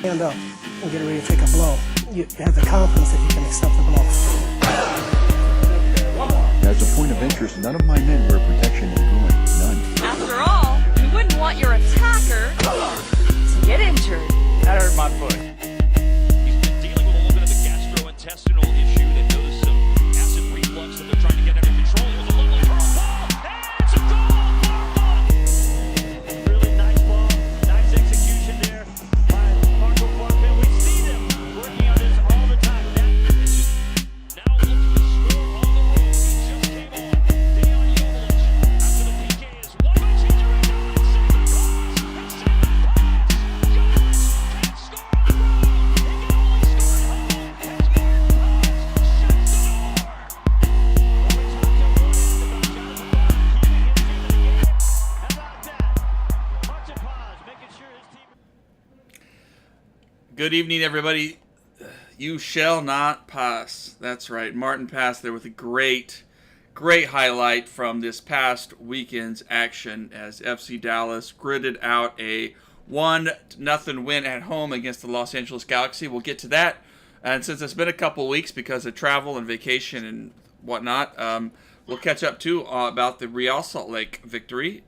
Stand up and get ready to take a blow. You have the confidence that you can accept the blow. As a point of interest, none of my men wear protection in groin. None. After all, you wouldn't want your attacker to get injured. That hurt my foot. He's been dealing with a little bit of a gastrointestinal issue. They've noticed some acid reflux that they're trying to get under control. It was a lovely curl ball, and it's a goal! Really nice ball, nice execution there by Marco Farfan. We see them working on this all the time. That is now looking to score on the road. He just came on. Dejan Joveljic after the PK is one by Chicha right now. It's saved the pass. It's saved the pass. Joveljic can't score on the road. He can only score at home. It's Martin Paz shuts the door. Well, we talked at one end about Jonathan Martin keeping his team in the game. How about that? Martin Paz making sure his team. Good evening, everybody. You shall not pass. That's right. Martin Paz there with a great highlight from this past weekend's action as FC Dallas gritted out a 1-0 win at home against the Los Angeles Galaxy. We'll get to that. And since it's been a couple weeks because of travel and vacation and whatnot, we'll catch up too about the Real Salt Lake victory.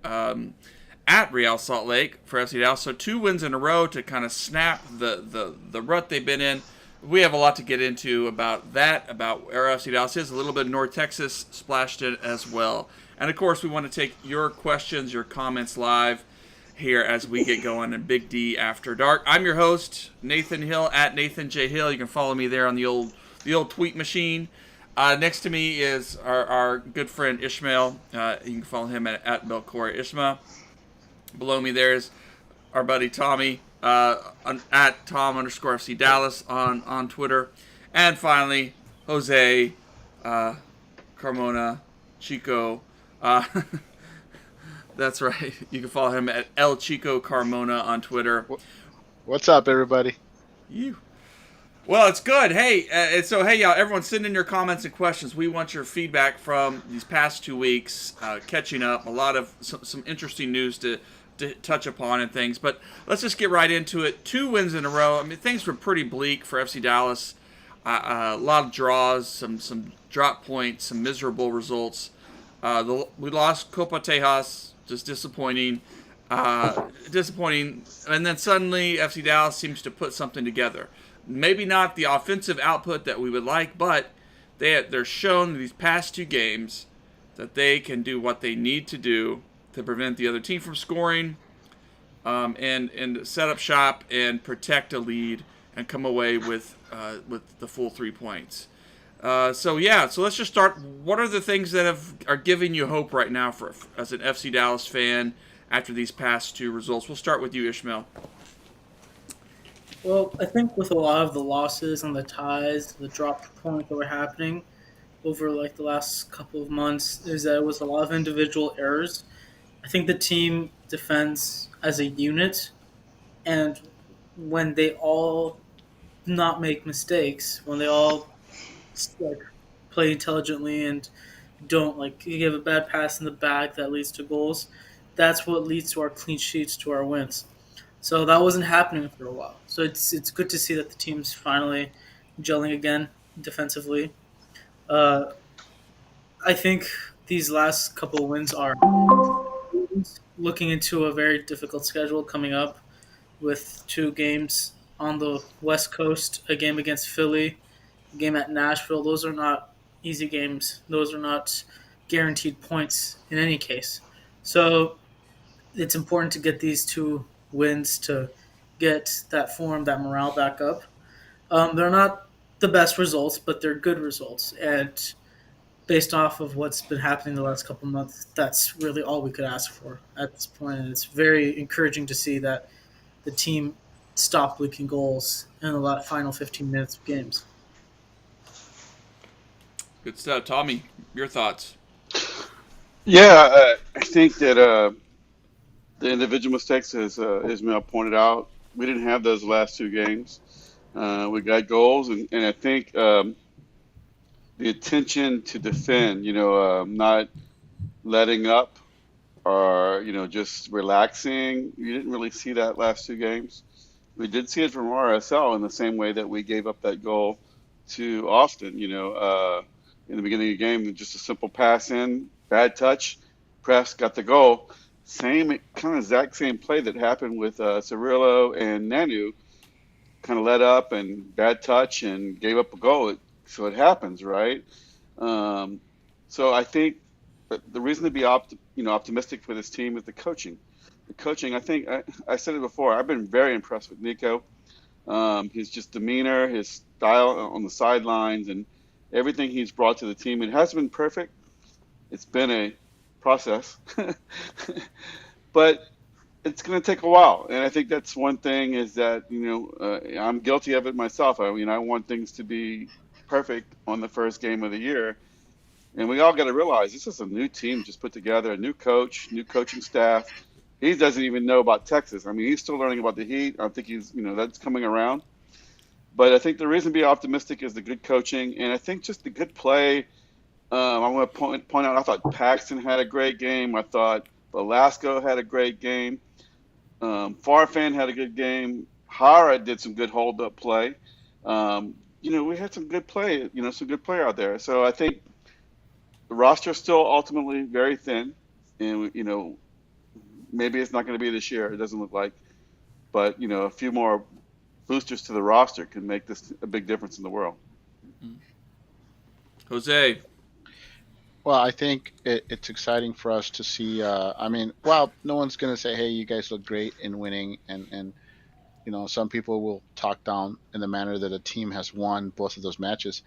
At Real Salt Lake for FC Dallas. So 2 wins in a row to kind of snap the rut they've been in. We have a lot to get into about that, about where FC Dallas is. A little bit of North Texas splashed in as well. And, of course, we want to take your questions, your comments live here as we get going in Big D After Dark. I'm your host, Nathan Hill, at Nathan J. Hill. You can follow me there on the old tweet machine. Next to me is our good friend Ishmael. You can follow him at Belcora Ishma. Below me there is our buddy Tommy at Tom_FC Dallas on Twitter. And finally, Jose Carmona Chico. That's right. You can follow him at El Chico Carmona on Twitter. What's up, everybody? Well, it's good. Hey, y'all, everyone send in your comments and questions. We want your feedback from these past 2 weeks, catching up. A lot of some interesting news to touch upon and things. But let's just get right into it. 2 wins in a row. I mean, things were pretty bleak for FC Dallas. A lot of draws, some drop points, some miserable results. We lost Copa Tejas, just disappointing. And then suddenly FC Dallas seems to put something together. Maybe not the offensive output that we would like, but they're shown these past 2 games that they can do what they need to do to prevent the other team from scoring, and set up shop and protect a lead and come away with the full 3 points. So let's just start. What are the things that are giving you hope right now as an FC Dallas fan after these past 2 results? We'll start with you, Ishmael. Well, I think with a lot of the losses and the ties, the drop point that were happening over like the last couple of months is that it was a lot of individual errors. I think the team defends as a unit, and when they all not make mistakes, when they all play intelligently and don't give a bad pass in the back that leads to goals, that's what leads to our clean sheets, to our wins. So that wasn't happening for a while. So it's good to see that the team's finally gelling again defensively. I think these last couple of wins are looking into a very difficult schedule coming up with 2 games on the West Coast, a game against Philly, a game at Nashville. Those are not easy games. Those are not guaranteed points in any case. So it's important to get these 2 wins to get that form, that morale back up. They're not the best results, but they're good results. And based off of what's been happening the last couple of months, that's really all we could ask for at this point. And it's very encouraging to see that the team stopped leaking goals in the final 15 minutes of games. Good stuff. Tommy, your thoughts? Yeah, I think that the individual mistakes, as Ismail pointed out, we didn't have those last 2 games. We got goals, and I think the attention to defend, not letting up or, just relaxing. You didn't really see that last 2 games. we did see it from RSL in the same way that we gave up that goal to Austin. In the beginning of the game, just a simple pass in, bad touch, press, got the goal. Same kind of exact same play that happened with Cirillo and Nanu. Kind of let up and bad touch and gave up a goal. So it happens, right? Um, so I think the reason to be optimistic for this team is the coaching. The coaching, I said it before. I've been very impressed with Nico. His just demeanor, his style on the sidelines, and everything he's brought to the team. It hasn't been perfect. It's been a process, but it's going to take a while. And I think that's one thing is that I'm guilty of it myself. I want things to be perfect on the first game of the year, and we all got to realize this is a new team just put together, a new coach, new coaching staff. He doesn't even know about Texas. I mean, he's still learning about the Heat. I think that's coming around. But I think the reason to be optimistic is the good coaching, and I think just the good play. I want to point out, I thought Paxton had a great game. I thought Velasco had a great game. Farfan had a good game. Hara did some good hold-up play. We had some good play, some good play out there. So I think the roster is still ultimately very thin, and maybe it's not going to be this year. It doesn't look like, but a few more boosters to the roster can make this a big difference in the world. Jose. Well, I think it's exciting for us to see. No one's going to say, hey, you guys look great in winning. And some people will talk down in the manner that a team has won both of those matches.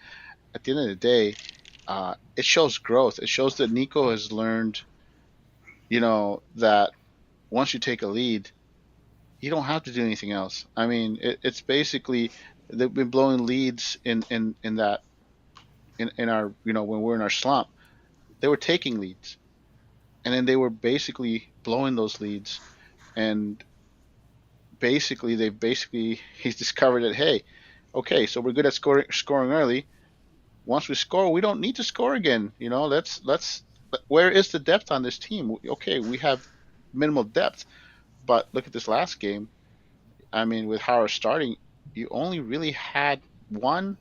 At the end of the day, it shows growth. It shows that Nico has learned, that once you take a lead, you don't have to do anything else. I mean, it's basically they've been blowing leads in our, when we're in our slump. They were taking leads, and then they were basically blowing those leads, and he's discovered that, hey, okay, so we're good at scoring early. Once we score, we don't need to score again. Where is the depth on this team? Okay, we have minimal depth, but look at this last game. I mean, with Howard starting, you only really had one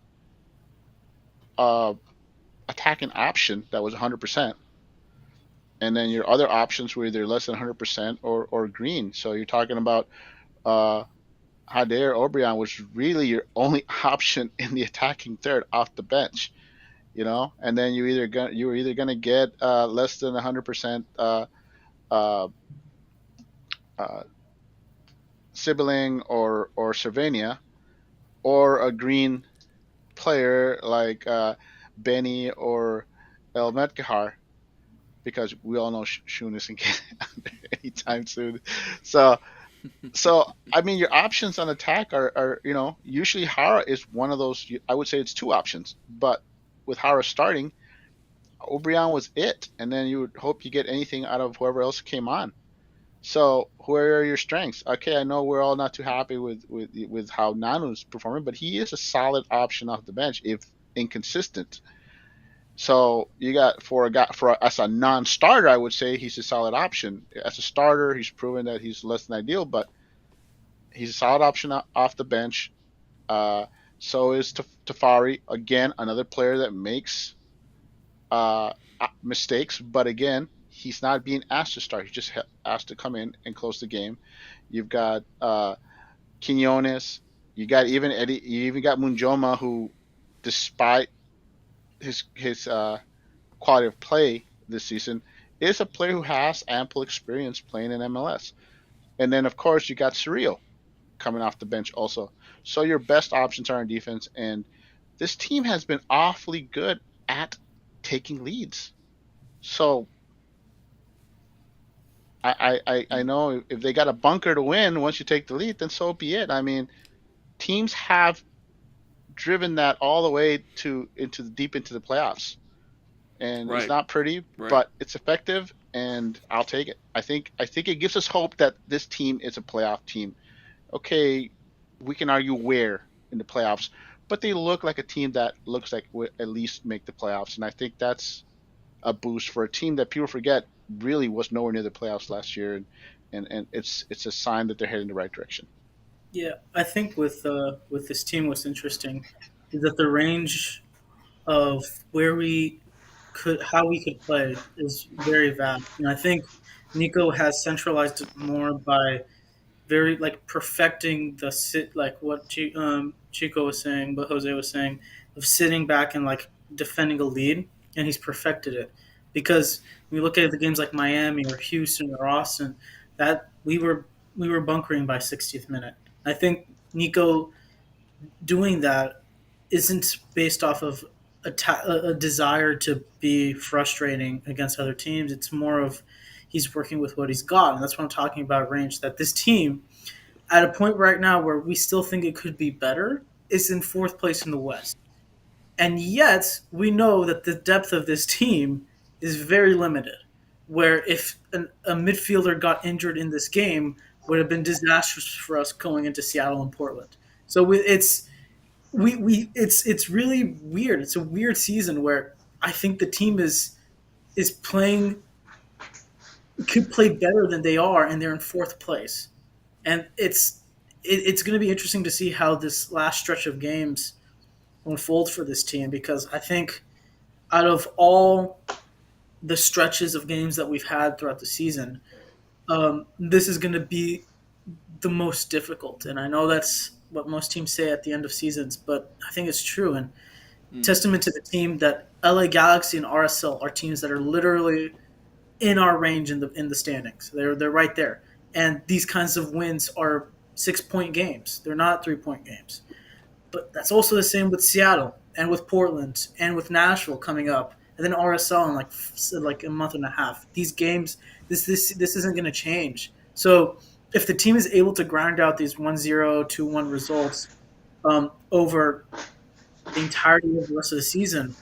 attacking option that was 100%, and then your other options were either less than 100% or green. So you're talking about Hader Obrian was really your only option in the attacking third off the bench, and then you were either gonna get less than 100% Sibling or Cervania, or a green player like Benny or El Metcalf, because we all know Shun isn't getting anytime soon. So I mean, your options on attack are usually Hara is one of those. I would say it's two options, but with Hara starting, Obrian was it, and then you would hope you get anything out of whoever else came on. So where are your strengths? Okay, I know we're all not too happy with how Nanu's performing, but he is a solid option off the bench if inconsistent. So you got as a non-starter, I would say he's a solid option. As a starter, he's proven that he's less than ideal, but he's a solid option off the bench. So is Tafari, again, another player that makes mistakes, but again, he's not being asked to start. He's just asked to come in and close the game. You've got Quinones. You got even Eddie. You even got Munjoma, who, despite his quality of play this season, is a player who has ample experience playing in MLS. And then, of course, you got Cirillo coming off the bench also. So your best options are in defense, and this team has been awfully good at taking leads. So I know if they got a bunker to win once you take the lead, then so be it. I mean, teams have driven that all the way deep into the playoffs, and Right. It's not pretty, Right. but it's effective, and I'll take it. I think it gives us hope that this team is a playoff team. Okay, we can argue where in the playoffs, but they look like a team that looks like will at least make the playoffs, and I think that's a boost for a team that people forget really was nowhere near the playoffs last year, and it's a sign that they're heading in the right direction. Yeah, I think with this team, what's interesting is that the range of where we could how we could play is very vast. And I think Nico has centralized it more by very like perfecting the sit like what Chico was saying, what Jose was saying, of sitting back and like defending a lead, and he's perfected it. Because when you look at the games like Miami or Houston or Austin, that we were bunkering by 60th minute. I think Nico doing that isn't based off of a desire to be frustrating against other teams. It's more of he's working with what he's got, and that's what I'm talking about. Range that this team, at a point right now where we still think it could be better, is in fourth place in the West, and yet we know that the depth of this team is very limited. Where if a midfielder got injured in this game, would have been disastrous for us going into Seattle and Portland. So it's really weird. It's a weird season where I think the team is playing could play better than they are, and they're in fourth place. And it's going to be interesting to see how this last stretch of games unfold for this team, because I think out of all the stretches of games that we've had throughout the season, this is going to be the most difficult. And I know that's what most teams say at the end of seasons, but I think it's true. And testament to the team that LA Galaxy and RSL are teams that are literally in our range in the standings. They're right there. And these kinds of wins are 6-point games. They're not 3-point games. But that's also the same with Seattle and with Portland and with Nashville coming up, and then RSL in like a month and a half. These games, this isn't going to change. So if the team is able to grind out these 1-0, 2-1 results over the entirety of the rest of the season,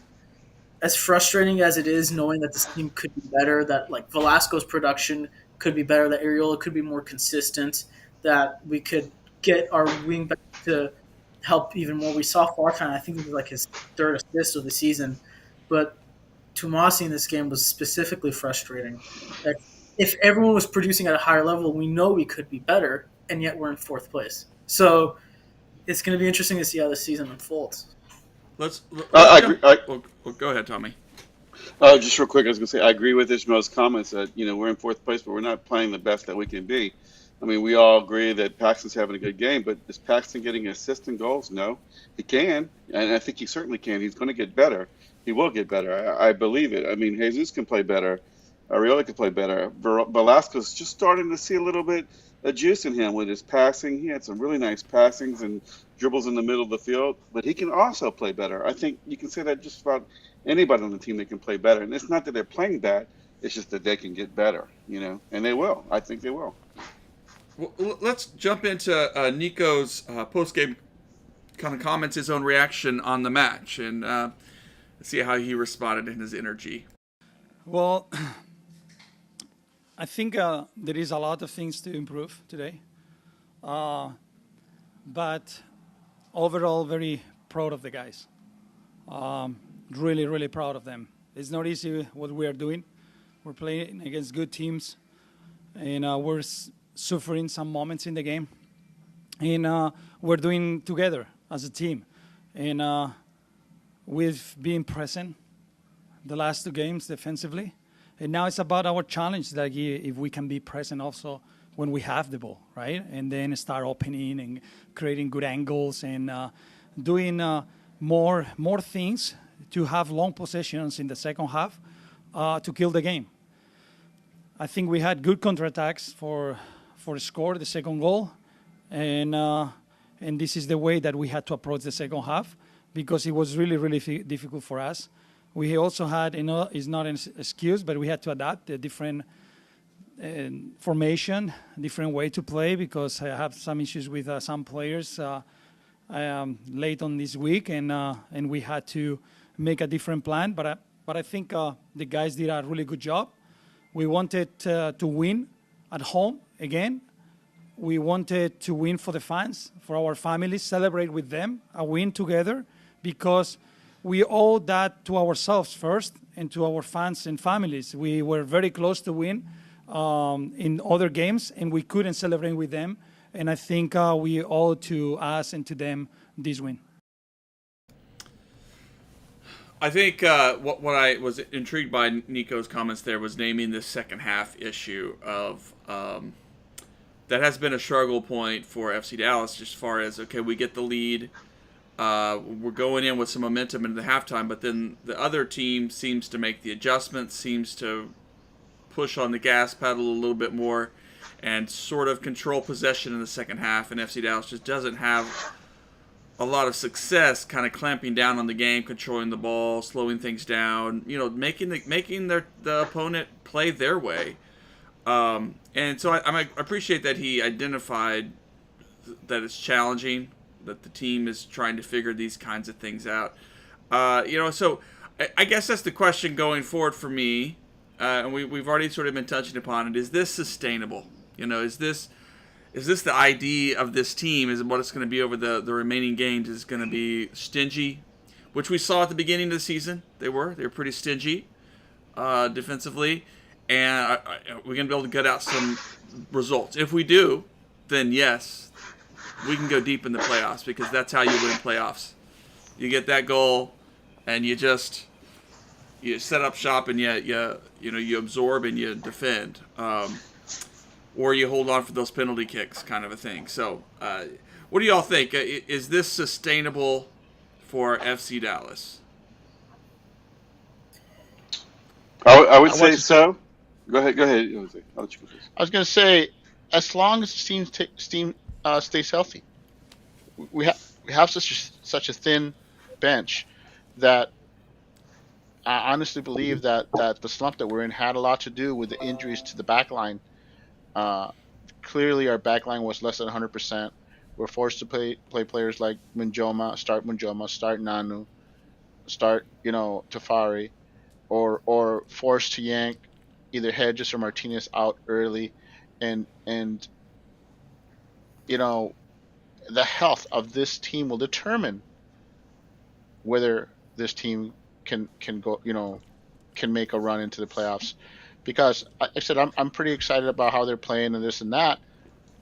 as frustrating as it is knowing that this team could be better, that like Velasco's production could be better, that Ariola could be more consistent, that we could get our wing back to help even more. We saw Farfan, I think it was like his third assist of the season, but Tomasi in this game was specifically frustrating. Like, if everyone was producing at a higher level, we know we could be better, and yet we're in fourth place. So it's going to be interesting to see how this season unfolds. Let's I agree. well, go ahead, Tommy. Just real quick, I was going to say I agree with Ishmael's comments that we're in fourth place, but we're not playing the best that we can be. I mean, we all agree that Paxton's having a good game, but is Paxton getting assists and goals? No, he can, and I think he certainly can. He's going to get better. He will get better. I believe it. I mean, Jesus can play better. Ariola can play better. Velasco's just starting to see a little bit of juice in him with his passing. He had some really nice passings and dribbles in the middle of the field, but he can also play better. I think you can say that just about anybody on the team that can play better. And it's not that they're playing bad. It's just that they can get better, and they will. I think they will. Well, let's jump into Nico's post-game kind of comments, his own reaction on the match, and see how he responded in his energy. Well, I think there is a lot of things to improve today. But overall, very proud of the guys. Really, really proud of them. It's not easy what we are doing. We're playing against good teams, and we're suffering some moments in the game. And we're doing together as a team. And we've been present the last two games defensively. And now it's about our challenge, like if we can be present also when we have the ball, right? And then start opening and creating good angles and doing more things to have long possessions in the second half to kill the game. I think we had good counterattacks for score the second goal, and this is the way that we had to approach the second half because it was really, really difficult for us. We also had, it's not an excuse, but we had to adapt a different formation, different way to play because I have some issues with some players late on this week, and we had to make a different plan. But I think the guys did a really good job. We wanted to win at home again. We wanted to win for the fans, for our families, celebrate with them, a win together, because we owe that to ourselves first and to our fans and families. We were very close to win in other games, and we couldn't celebrate with them. and I think we owe to us and to them this win. I think what I was intrigued by Nico's comments there was naming this second half issue of that has been a struggle point for FC Dallas, just as far as, okay, we get the lead, we're going in with some momentum into the halftime, but then the other team seems to make the adjustments, seems to push on the gas pedal a little bit more and sort of control possession in the second half, and FC Dallas just doesn't have a lot of success kind of clamping down on the game, controlling the ball, slowing things down, making the opponent play their way. And so I appreciate that he identified that it's challenging, that the team is trying to figure these kinds of things out. So I guess that's the question going forward for me. And we've already sort of been touching upon it. Is this sustainable? Is this the idea of this team? Is what it's going to be over the remaining games? Is going to be stingy, which we saw at the beginning of the season. They were pretty stingy defensively, and we're going to be able to get out some results. If we do, then yes, we can go deep in the playoffs, because that's how you win playoffs. You get that goal, and you set up shop, and you absorb and you defend. Or you hold on for those penalty kicks, kind of a thing. So, what do y'all think? Is this sustainable for FC Dallas? I would say so. Go ahead, Jose. I'll let you go first. I was going to say, as long as the team stays healthy, we have such a thin bench that I honestly believe that the slump that we're in had a lot to do with the injuries to the back line. Clearly, our back line was less than 100%. We're forced to play players like Munjoma, start Nanu, start Tafari, or forced to yank either Hedges or Martinez out early, and the health of this team will determine whether this team can go can make a run into the playoffs. Because I said I'm pretty excited about how they're playing and this and that,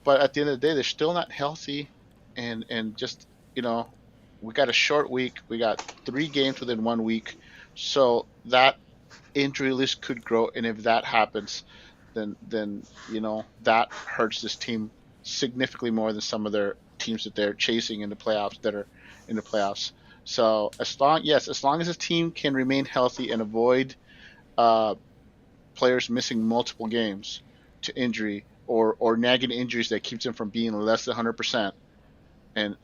but at the end of the day, they're still not healthy, and just we got a short week. We got 3 games within 1 week, so that injury list could grow, and if that happens, then that hurts this team significantly more than some of their teams that they're chasing in the playoffs that are in the playoffs. So as long as the team can remain healthy and avoid players missing multiple games to injury or nagging injuries that keeps them from being less than 100%, and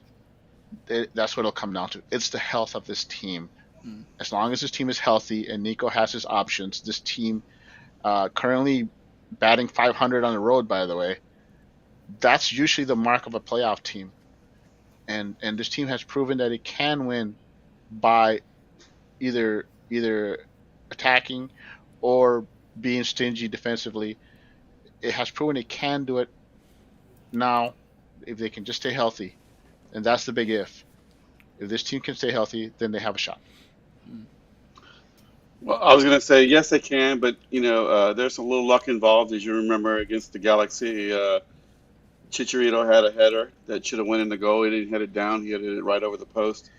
that's what it'll come down to. It's the health of this team. As long as this team is healthy and Nico has his options, this team currently batting 500 on the road, by the way, that's usually the mark of a playoff team. And this team has proven that it can win by either attacking or being stingy defensively. It has proven it can do it now if they can just stay healthy. And that's the big if. If this team can stay healthy, then they have a shot. Well, I was going to say, yes, they can, but, there's a little luck involved. As you remember, against the Galaxy, Chicharito had a header that should have went in the goal. He didn't hit it down. He hit it right over the post.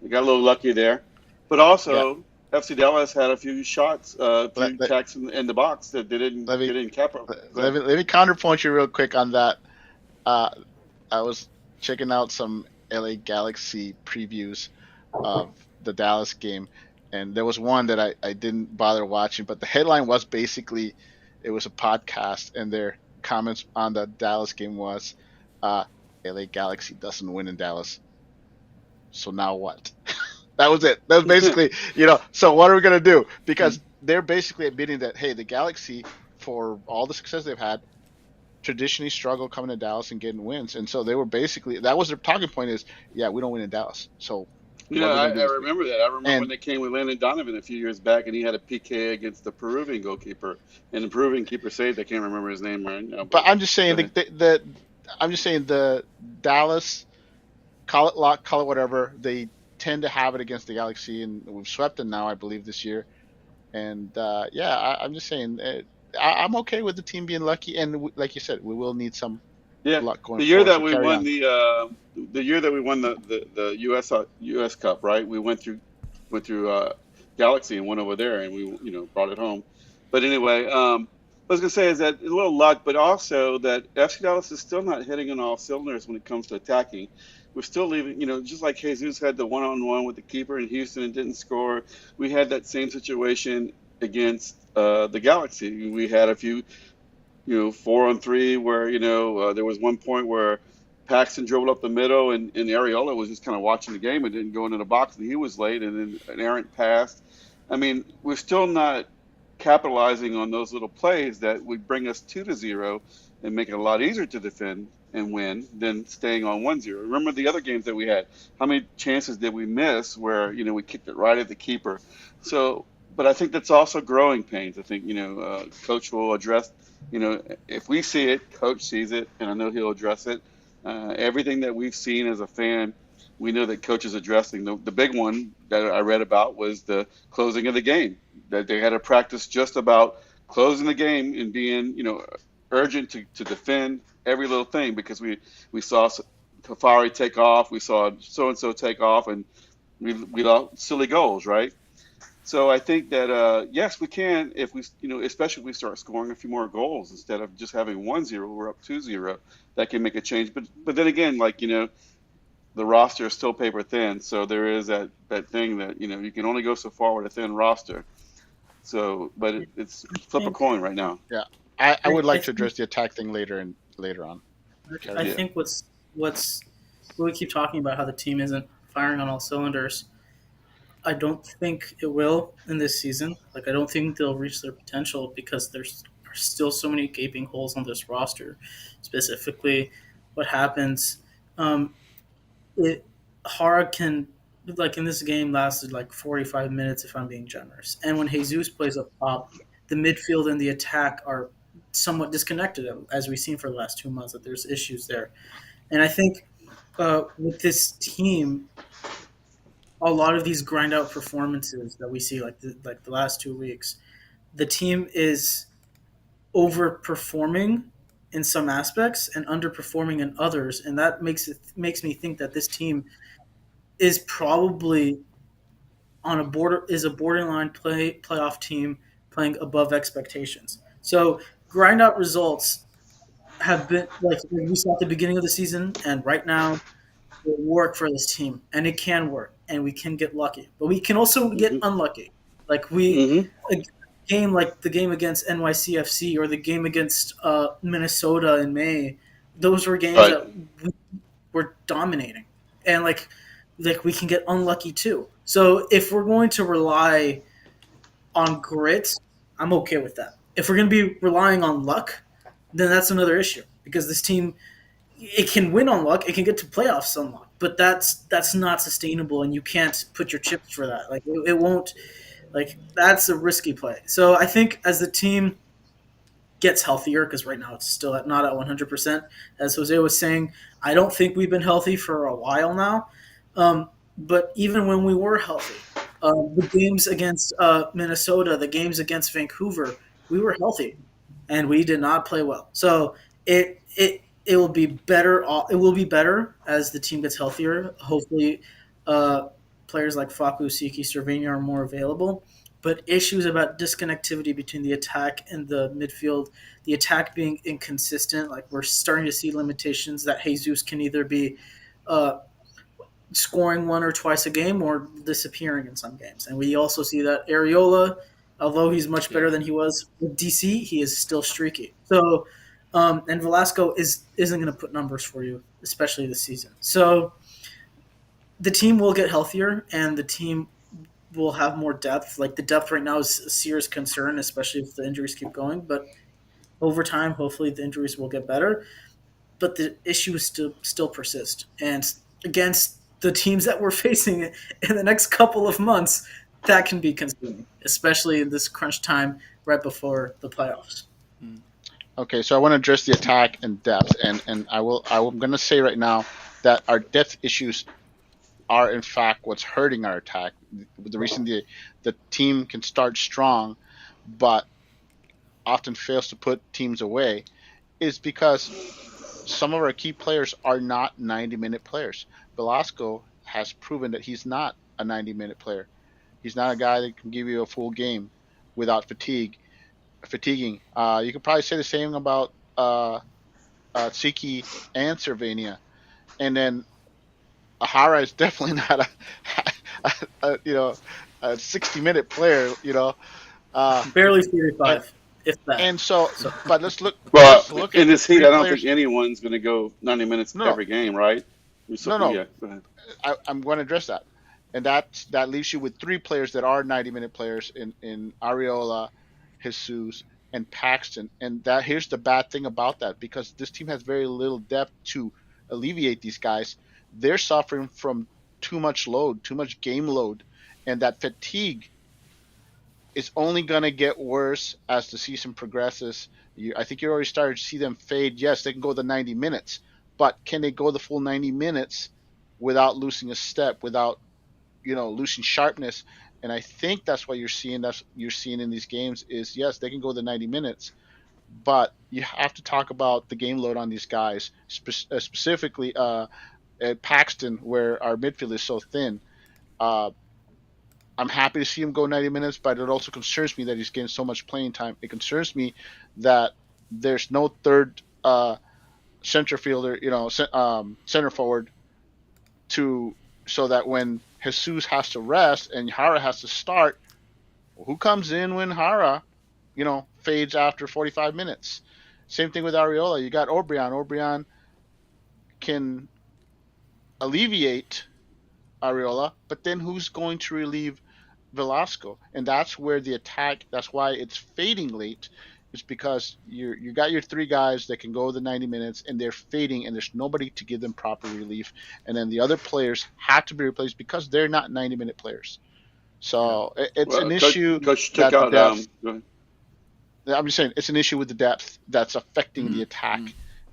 He got a little lucky there. But also, FC Dallas had a few shots, attacks in the box that they didn't capitalize. Let me counterpoint you real quick on that. I was checking out some LA Galaxy previews of the Dallas game, and there was one that I didn't bother watching, but the headline was basically, it was a podcast, and their comments on the Dallas game was, LA Galaxy doesn't win in Dallas, so now what? That was it. That was basically, so what are we going to do? Because they're basically admitting that, hey, the Galaxy, for all the success they've had, traditionally struggle coming to Dallas and getting wins. And so they were basically, that was their talking point is, yeah, we don't win in Dallas. So I remember that. I remember when they came with Landon Donovan a few years back, and he had a PK against the Peruvian goalkeeper, and the Peruvian keeper saved. I can't remember his name right now. But I'm just saying the Dallas, call it luck, call it whatever, they tend to have it against the Galaxy, and we've swept them now, I believe, this year. And I'm just saying, I'm okay with the team being lucky, and like you said, we will need some. Yeah, luck going the year forward. that So we carry won on. the year that we won the US Cup, right? We went through Galaxy and went over there, and we brought it home. But anyway, what I was gonna say is that a little luck, but also that FC Dallas is still not hitting on all cylinders when it comes to attacking. We're still leaving, just like Jesus had the one-on-one with the keeper in Houston and didn't score. We had that same situation against the Galaxy. We had a few 4-on-3 where, there was one point where Paxton dribbled up the middle and Areola was just kind of watching the game and didn't go into the box and he was late and then an errant pass. I mean, we're still not capitalizing on those little plays that would bring us 2-0 and make it a lot easier to defend and win than staying on 1-0. Remember the other games that we had. How many chances did we miss where, we kicked it right at the keeper? So, but I think that's also growing pains. I think, coach will address, if we see it, coach sees it, and I know he'll address it. Everything that we've seen as a fan, we know that coach is addressing. The big one that I read about was the closing of the game, that they had to practice just about closing the game and being, urgent to defend every little thing, because we saw Tafari take off, we saw so-and-so take off, and we lost silly goals, right? So I think that, yes, we can, if we, especially if we start scoring a few more goals instead of just having 1-0, we're up 2-0, that can make a change. But then again, the roster is still paper thin. So there is that thing that, you can only go so far with a thin roster. So, but it's flip a coin right now. Yeah, I would like to address the attack thing later on. I think what's we keep talking about how the team isn't firing on all cylinders. I don't think it will in this season. I don't think they'll reach their potential because there's still so many gaping holes on this roster. Specifically, what happens, Hara can, in this game lasted 45 minutes if I'm being generous. And when Jesus plays up top, the midfield and the attack are somewhat disconnected, as we've seen for the last 2 months, that there's issues there. And I think with this team, a lot of these grind out performances that we see, like the last 2 weeks, the team is overperforming in some aspects and underperforming in others, and that makes me think that this team is probably a borderline playoff team playing above expectations. So grind out results have been we saw at the beginning of the season, and right now will work for this team, and it can work, and we can get lucky, but we can also get unlucky. A game like the game against NYCFC or the game against Minnesota in May, those were games that we were dominating, and we can get unlucky too. So if we're going to rely on grit, I'm okay with that. If we're going to be relying on luck, then that's another issue, because this team, it can win on luck, it can get to playoffs on luck, but that's not sustainable, and you can't put your chips for that. It won't. That's a risky play. So I think as the team gets healthier, because right now it's still not at 100%, as Jose was saying, I don't think we've been healthy for a while now. But even when we were healthy, the games against Minnesota, the games against Vancouver, we were healthy, and we did not play well. So it will be better. It will be better as the team gets healthier. Hopefully, players like Facu, Siki, Cervenia are more available. But issues about disconnectivity between the attack and the midfield, the attack being inconsistent, we're starting to see limitations that Jesus can either be scoring 1 or twice a game or disappearing in some games. And we also see that Areola, although he's much better than he was with DC, he is still streaky. So, and Velasco isn't going to put numbers for you, especially this season. So the team will get healthier, and the team will have more depth. The depth right now is a serious concern, especially if the injuries keep going. But over time, hopefully the injuries will get better. But the issues still persist. And against the teams that we're facing in the next couple of months, that can be consuming, especially in this crunch time right before the playoffs. Okay, so I want to address the attack and depth, and I'm going to say right now that our depth issues are in fact what's hurting our attack. The reason the team can start strong, but often fails to put teams away, is because some of our key players are not 90-minute players. Velasco has proven that he's not a 90-minute player. He's not a guy that can give you a full game without fatiguing. You could probably say the same about Tsiki and Cervania. And then Ahara is definitely not a 60-minute player. Barely 35, if that. And so, but let's look. Well, Let's look in at this heat, three I don't players. think anyone's going to go 90 minutes No. every game, right? No. Yeah, go ahead. I'm going to address that, and that leaves you with three players that are 90-minute players in Areola, Jesus, and Paxton. And that here's the bad thing about that, because this team has very little depth to alleviate these guys. They're suffering from too much load, too much game load, and that fatigue is only going to get worse as the season progresses. I think you already started to see them fade. Yes, they can go the 90 minutes, but can they go the full 90 minutes without losing a step, without losing sharpness? And I think that's what you're seeing. That's you're seeing in these games is, yes, they can go the 90 minutes, but you have to talk about the game load on these guys, specifically at Paxton, where our midfield is so thin. I'm happy to see him go 90 minutes, but it also concerns me that he's getting so much playing time. It concerns me that there's no third center fielder, center forward, so that when Jesus has to rest and Hara has to start, who comes in when Hara, fades after 45 minutes? Same thing with Areola. You got Obrian. Obrian can alleviate Areola, but then who's going to relieve Velasco? And that's where the attack, that's why it's fading late, is because you got your three guys that can go the 90 minutes and they're fading and there's nobody to give them proper relief. And then the other players have to be replaced because they're not 90-minute players. So it's an issue. Coach that took out. the depth, Go ahead. I'm just saying it's an issue with the depth that's affecting the attack,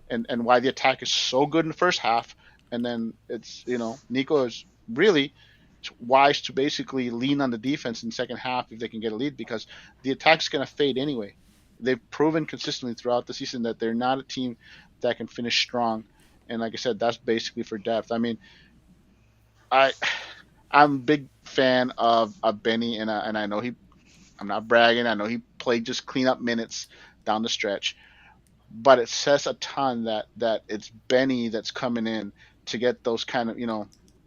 and why the attack is so good in the first half, and then it's Nico is really wise to basically lean on the defense in the second half if they can get a lead, because the attack's going to fade anyway. They've proven consistently throughout the season that they're not a team that can finish strong, and like I said, that's basically for depth. I mean, I'm a big fan of Benny, and I know I'm not bragging. I know he played just cleanup minutes down the stretch, but it says a ton that it's Benny that's coming in to get those kind of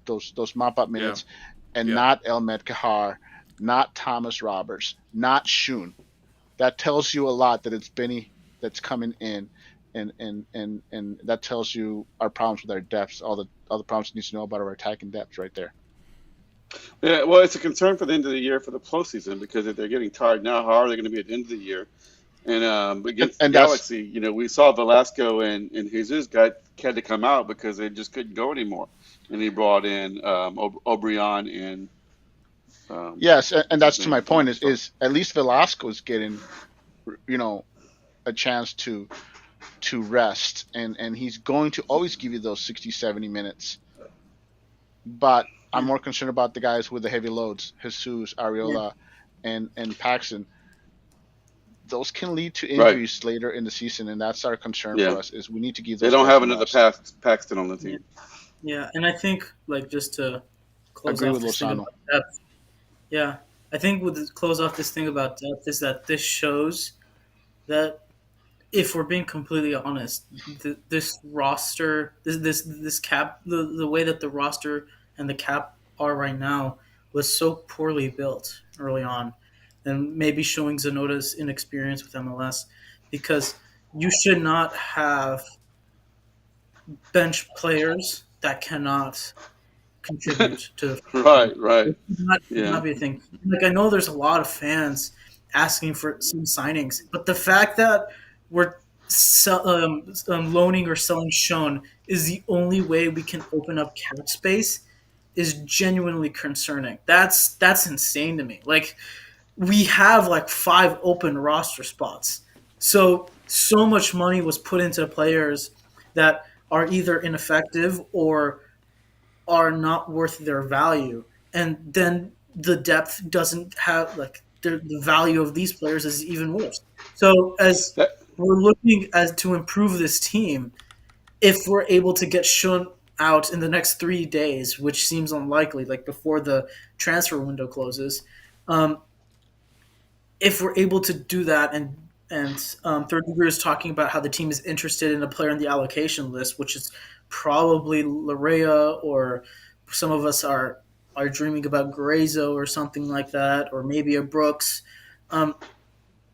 those mop up minutes, and not Elmed Kahar, not Thomas Roberts, not Shun. That tells you a lot that it's Benny that's coming in, and that tells you our problems with our depths, all the problems you need to know about our attacking depth right there. Yeah, well, it's a concern for the end of the year for the postseason, because if they're getting tired now, how are they going to be at the end of the year? And against the Galaxy, we saw Velasco and Jesus had to come out because they just couldn't go anymore, and he brought in Obrian and yes, and that's to my point is at least Velasco's getting a chance to rest, and he's going to always give you those 60-70 minutes, but I'm more concerned about the guys with the heavy loads, Jesus, Areola, and Paxton. Those can lead to injuries later in the season, and that's our concern for us. Is we need to give. They don't have another Paxton on the team. Yeah, and I think just to close off this thing about depth. Yeah, I think close off this thing about depth is that this shows that if we're being completely honest, this roster, this cap, the way that the roster and the cap are right now was so poorly built early on, and maybe showing Zanotta's inexperience with MLS, because you should not have bench players that cannot contribute to the right. Not be a thing. I know there's a lot of fans asking for some signings, but the fact that we're loaning or selling Sean is the only way we can open up cap space is genuinely concerning. That's insane to me. We have 5 open roster spots. So much money was put into players that are either ineffective or are not worth their value. And then the depth doesn't have the value of these players is even worse. So as we're looking to improve this team, if we're able to get Shun out in the next 3 days, which seems unlikely, like before the transfer window closes, um, if we're able to do that, and Third Degree is talking about how the team is interested in a player in the allocation list, which is probably Larea, or some of us are dreaming about Grazo or something like that, or maybe a Brooks. Um,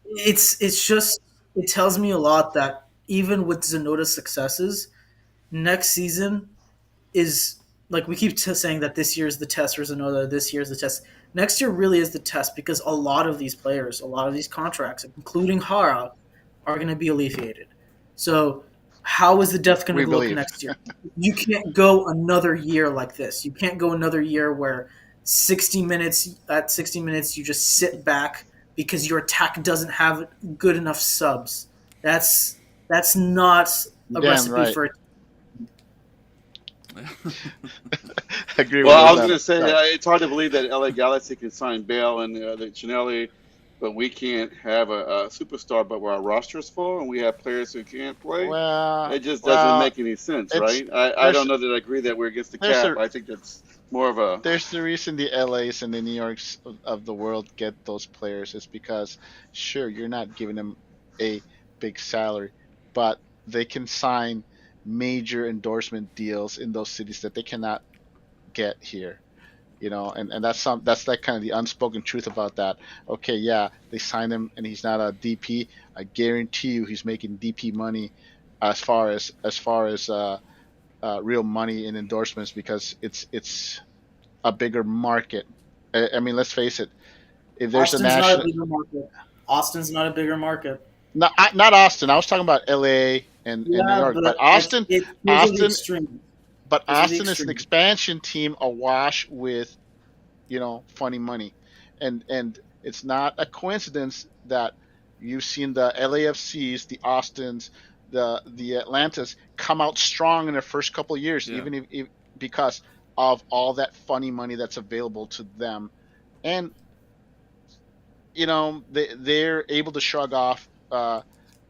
it's just, it tells me a lot that even with Zanota's successes, next season is, like, we keep saying that this year is the test for Zanota, this year is the test. Next year really is the test, because a lot of these players, a lot of these contracts, including Hara, are going to be alleviated. So how is the depth going We to look believe. next year? You can't go another year like this. You can't go another year where 60 minutes you just sit back because your attack doesn't have good enough subs. That's not a Damn recipe right. for. Agree Well, I was with going to say, that. it's hard to believe that LA Galaxy can sign Bale and the Chinelli, but we can't have a superstar, but where our roster is full and we have players who can't play. Well, It just doesn't well, make any sense, it's right? I there's don't know that I agree that we're against the there's cap. a I think that's more of a. there's the reason the LAs and the New Yorks of the world get those players is because sure you're not giving them a big salary, but they can sign major endorsement deals in those cities that they cannot get here. And that's like kind of the unspoken truth about that. Okay, yeah, they signed him and he's not a DP. I guarantee you he's making DP money as far as real money in endorsements, because it's a bigger market. I mean, let's face it. If there's a Austin's not a national, bigger market. Austin's not a bigger market. not Austin. I was talking about L.A. and New Yeah, York, but but those are the Austin, extremes. but Those are the Austin is an extremes. expansion team awash with, funny money, and it's not a coincidence that you've seen the LAFCs, the Austins, the Atlantas come out strong in their first couple of years, Yeah. even if because of all that funny money that's available to them, and they're able to shrug off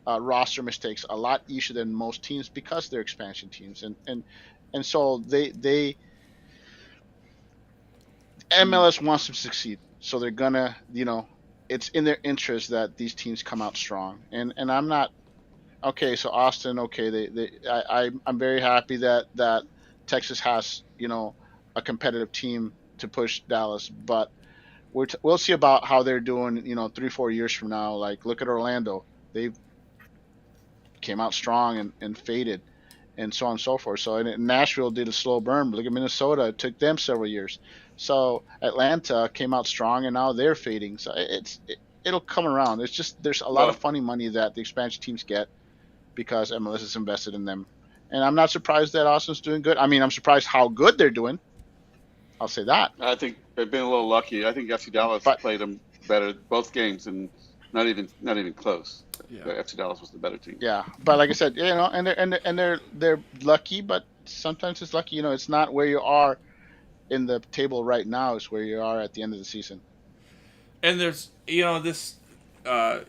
roster mistakes a lot easier than most teams because they're expansion teams, and so they MLS wants to succeed, so they're gonna, it's in their interest that these teams come out strong. And I'm not okay. So Austin, okay, I'm very happy that Texas has a competitive team to push Dallas, but we'll see about how they're doing 3-4 years from now. Like, look at Orlando, they came out strong and faded, and so on and so forth. So and Nashville did a slow burn. Look at Minnesota; it took them several years. So Atlanta came out strong, and now they're fading. So it'll come around. It's just there's a lot of Well, funny money that the expansion teams get because MLS is invested in them, and I'm not surprised that Austin's doing good. I mean, I'm surprised how good they're doing. I'll say that. I think they've been a little lucky. I think FC Dallas But played them better both games, and not even close. Yeah. FC Dallas was the better team. yeah, but like I said, and they're lucky, but sometimes it's lucky. It's not where you are in the table right now; it's where you are at the end of the season. And there's this, and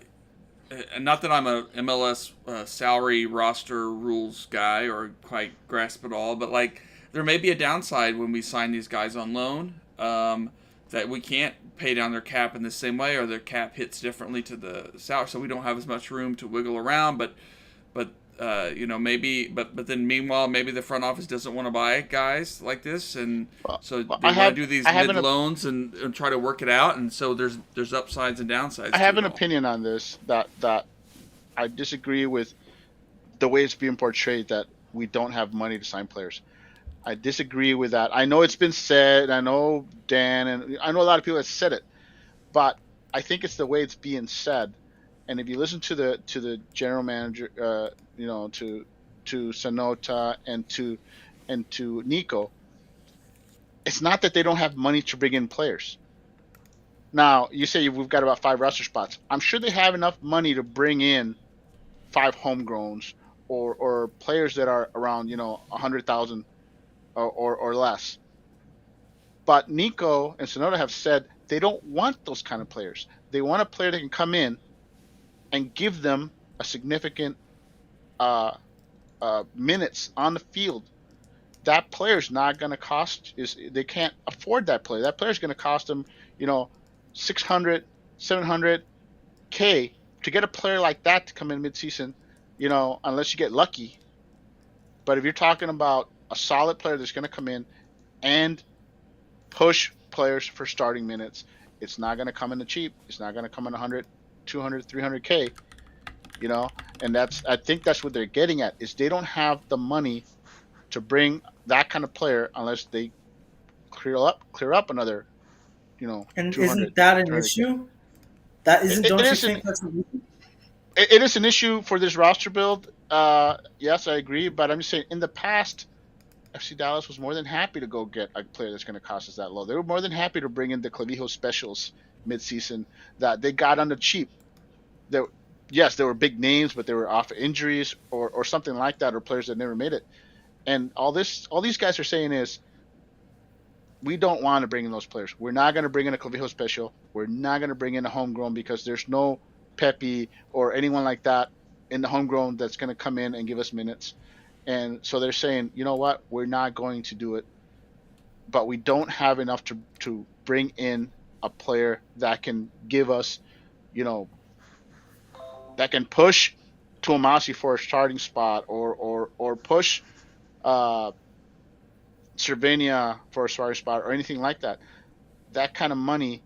not that I'm a MLS salary roster rules guy or quite grasp it all, but like there may be a downside when we sign these guys on loan, that we can't pay down their cap in the same way, or their cap hits differently to the salary, so we don't have as much room to wiggle around. But maybe, but then meanwhile, maybe the front office doesn't want to buy guys like this, and so they want to do these mid loans and try to work it out. And so there's upsides and downsides. I have to an it all. opinion on this that I disagree with the way it's being portrayed that we don't have money to sign players. I disagree with that. I know it's been said. I know Dan and I know a lot of people have said it, but I think it's the way it's being said. And if you listen to the general manager, to Sanota and to Nico, it's not that they don't have money to bring in players. Now you say we've got about 5 roster spots. I'm sure they have enough money to bring in 5 homegrowns or players that are around 100,000 or less. But Nico and Sanota have said they don't want those kind of players. They want a player that can come in and give them a significant minutes on the field, that player's not going to cost. They can't afford that player. That player's going to cost them, 600, 700K to get a player like that to come in midseason, unless you get lucky. But if you're talking about a solid player that's going to come in and push players for starting minutes, it's not going to come in the cheap. It's not going to come in 100, 200, 300K, and I think that's what they're getting at, is they don't have the money to bring that kind of player unless they clear up another, And 200, isn't that an 300K. issue? That isn't. It- Don't it you is think that's an issue? It is an issue for this roster build. Yes, I agree, but I'm just saying, in the past, FC Dallas was more than happy to go get a player that's going to cost us that low. They were more than happy to bring in the Clavijo specials midseason that they got on the cheap. Yes, there were big names, but they were off injuries or something like that, or players that never made it. And all these guys are saying is, we don't want to bring in those players. We're not going to bring in a Clavijo special. We're not going to bring in a homegrown because there's no Pepe or anyone like that in the homegrown that's going to come in and give us minutes. And so they're saying, you know what, we're not going to do it. But we don't have enough to bring in a player that can give us, that can push Tuamasi for a starting spot or push Cervenia for a starting spot or anything like that. That kind of money,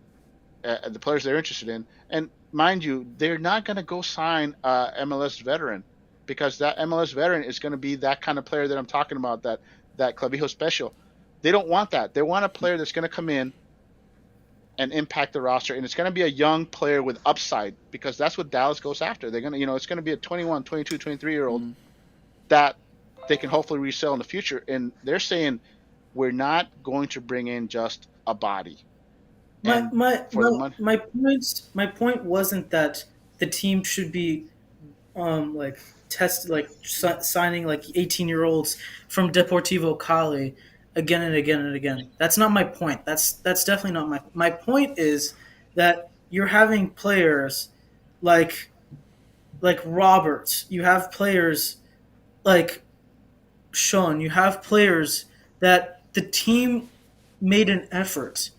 the players they're interested in. And mind you, they're not going to go sign a MLS veteran, because that MLS veteran is going to be that kind of player that I'm talking about, that Clavijo special. They don't want that. They want a player that's going to come in and impact the roster, and it's going to be a young player with upside, because that's what Dallas goes after. They're going to, it's going to be a 21, 22, 23-year-old that they can hopefully resell in the future. And they're saying, we're not going to bring in just a body. My And my point wasn't that the team should be signing 18-year-olds from Deportivo Cali again and again and again. That's not my point. That's definitely not my point. Is that you're having players like Roberts, you have players like Sean, you have players that the team made an effort,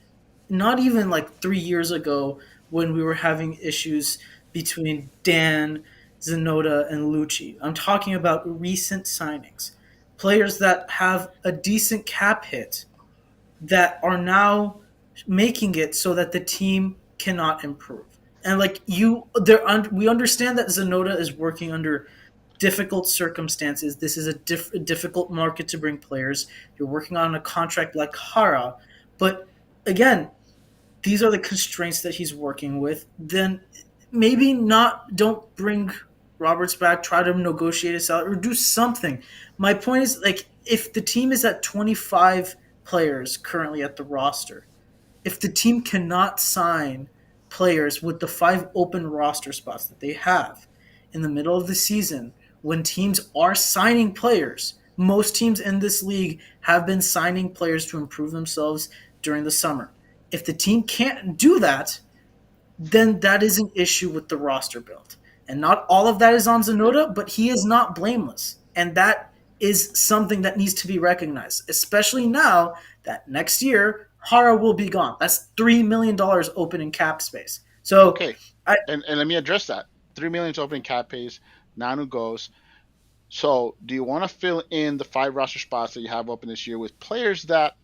not even 3 years ago when we were having issues between Dan, Zanota, and Lucci. I'm talking about recent signings. Players that have a decent cap hit that are now making it so that the team cannot improve. And we understand that Zanota is working under difficult circumstances. This is a difficult market to bring players. You're working on a contract like Hara, but again, these are the constraints that he's working with. Then maybe don't bring Roberts back, try to negotiate a salary or do something. My point is, if the team is at 25 players currently at the roster, if the team cannot sign players with the 5 open roster spots that they have in the middle of the season, when teams are signing players, most teams in this league have been signing players to improve themselves during the summer. If the team can't do that, then that is an issue with the roster build. And not all of that is on Zanota, but he is not blameless. And that is something that needs to be recognized, especially now that next year Hara will be gone. That's $3 million open in cap space. So okay, and let me address that. $3 million open cap space. Nanu goes. So do you want to fill in the 5 roster spots that you have open this year with players that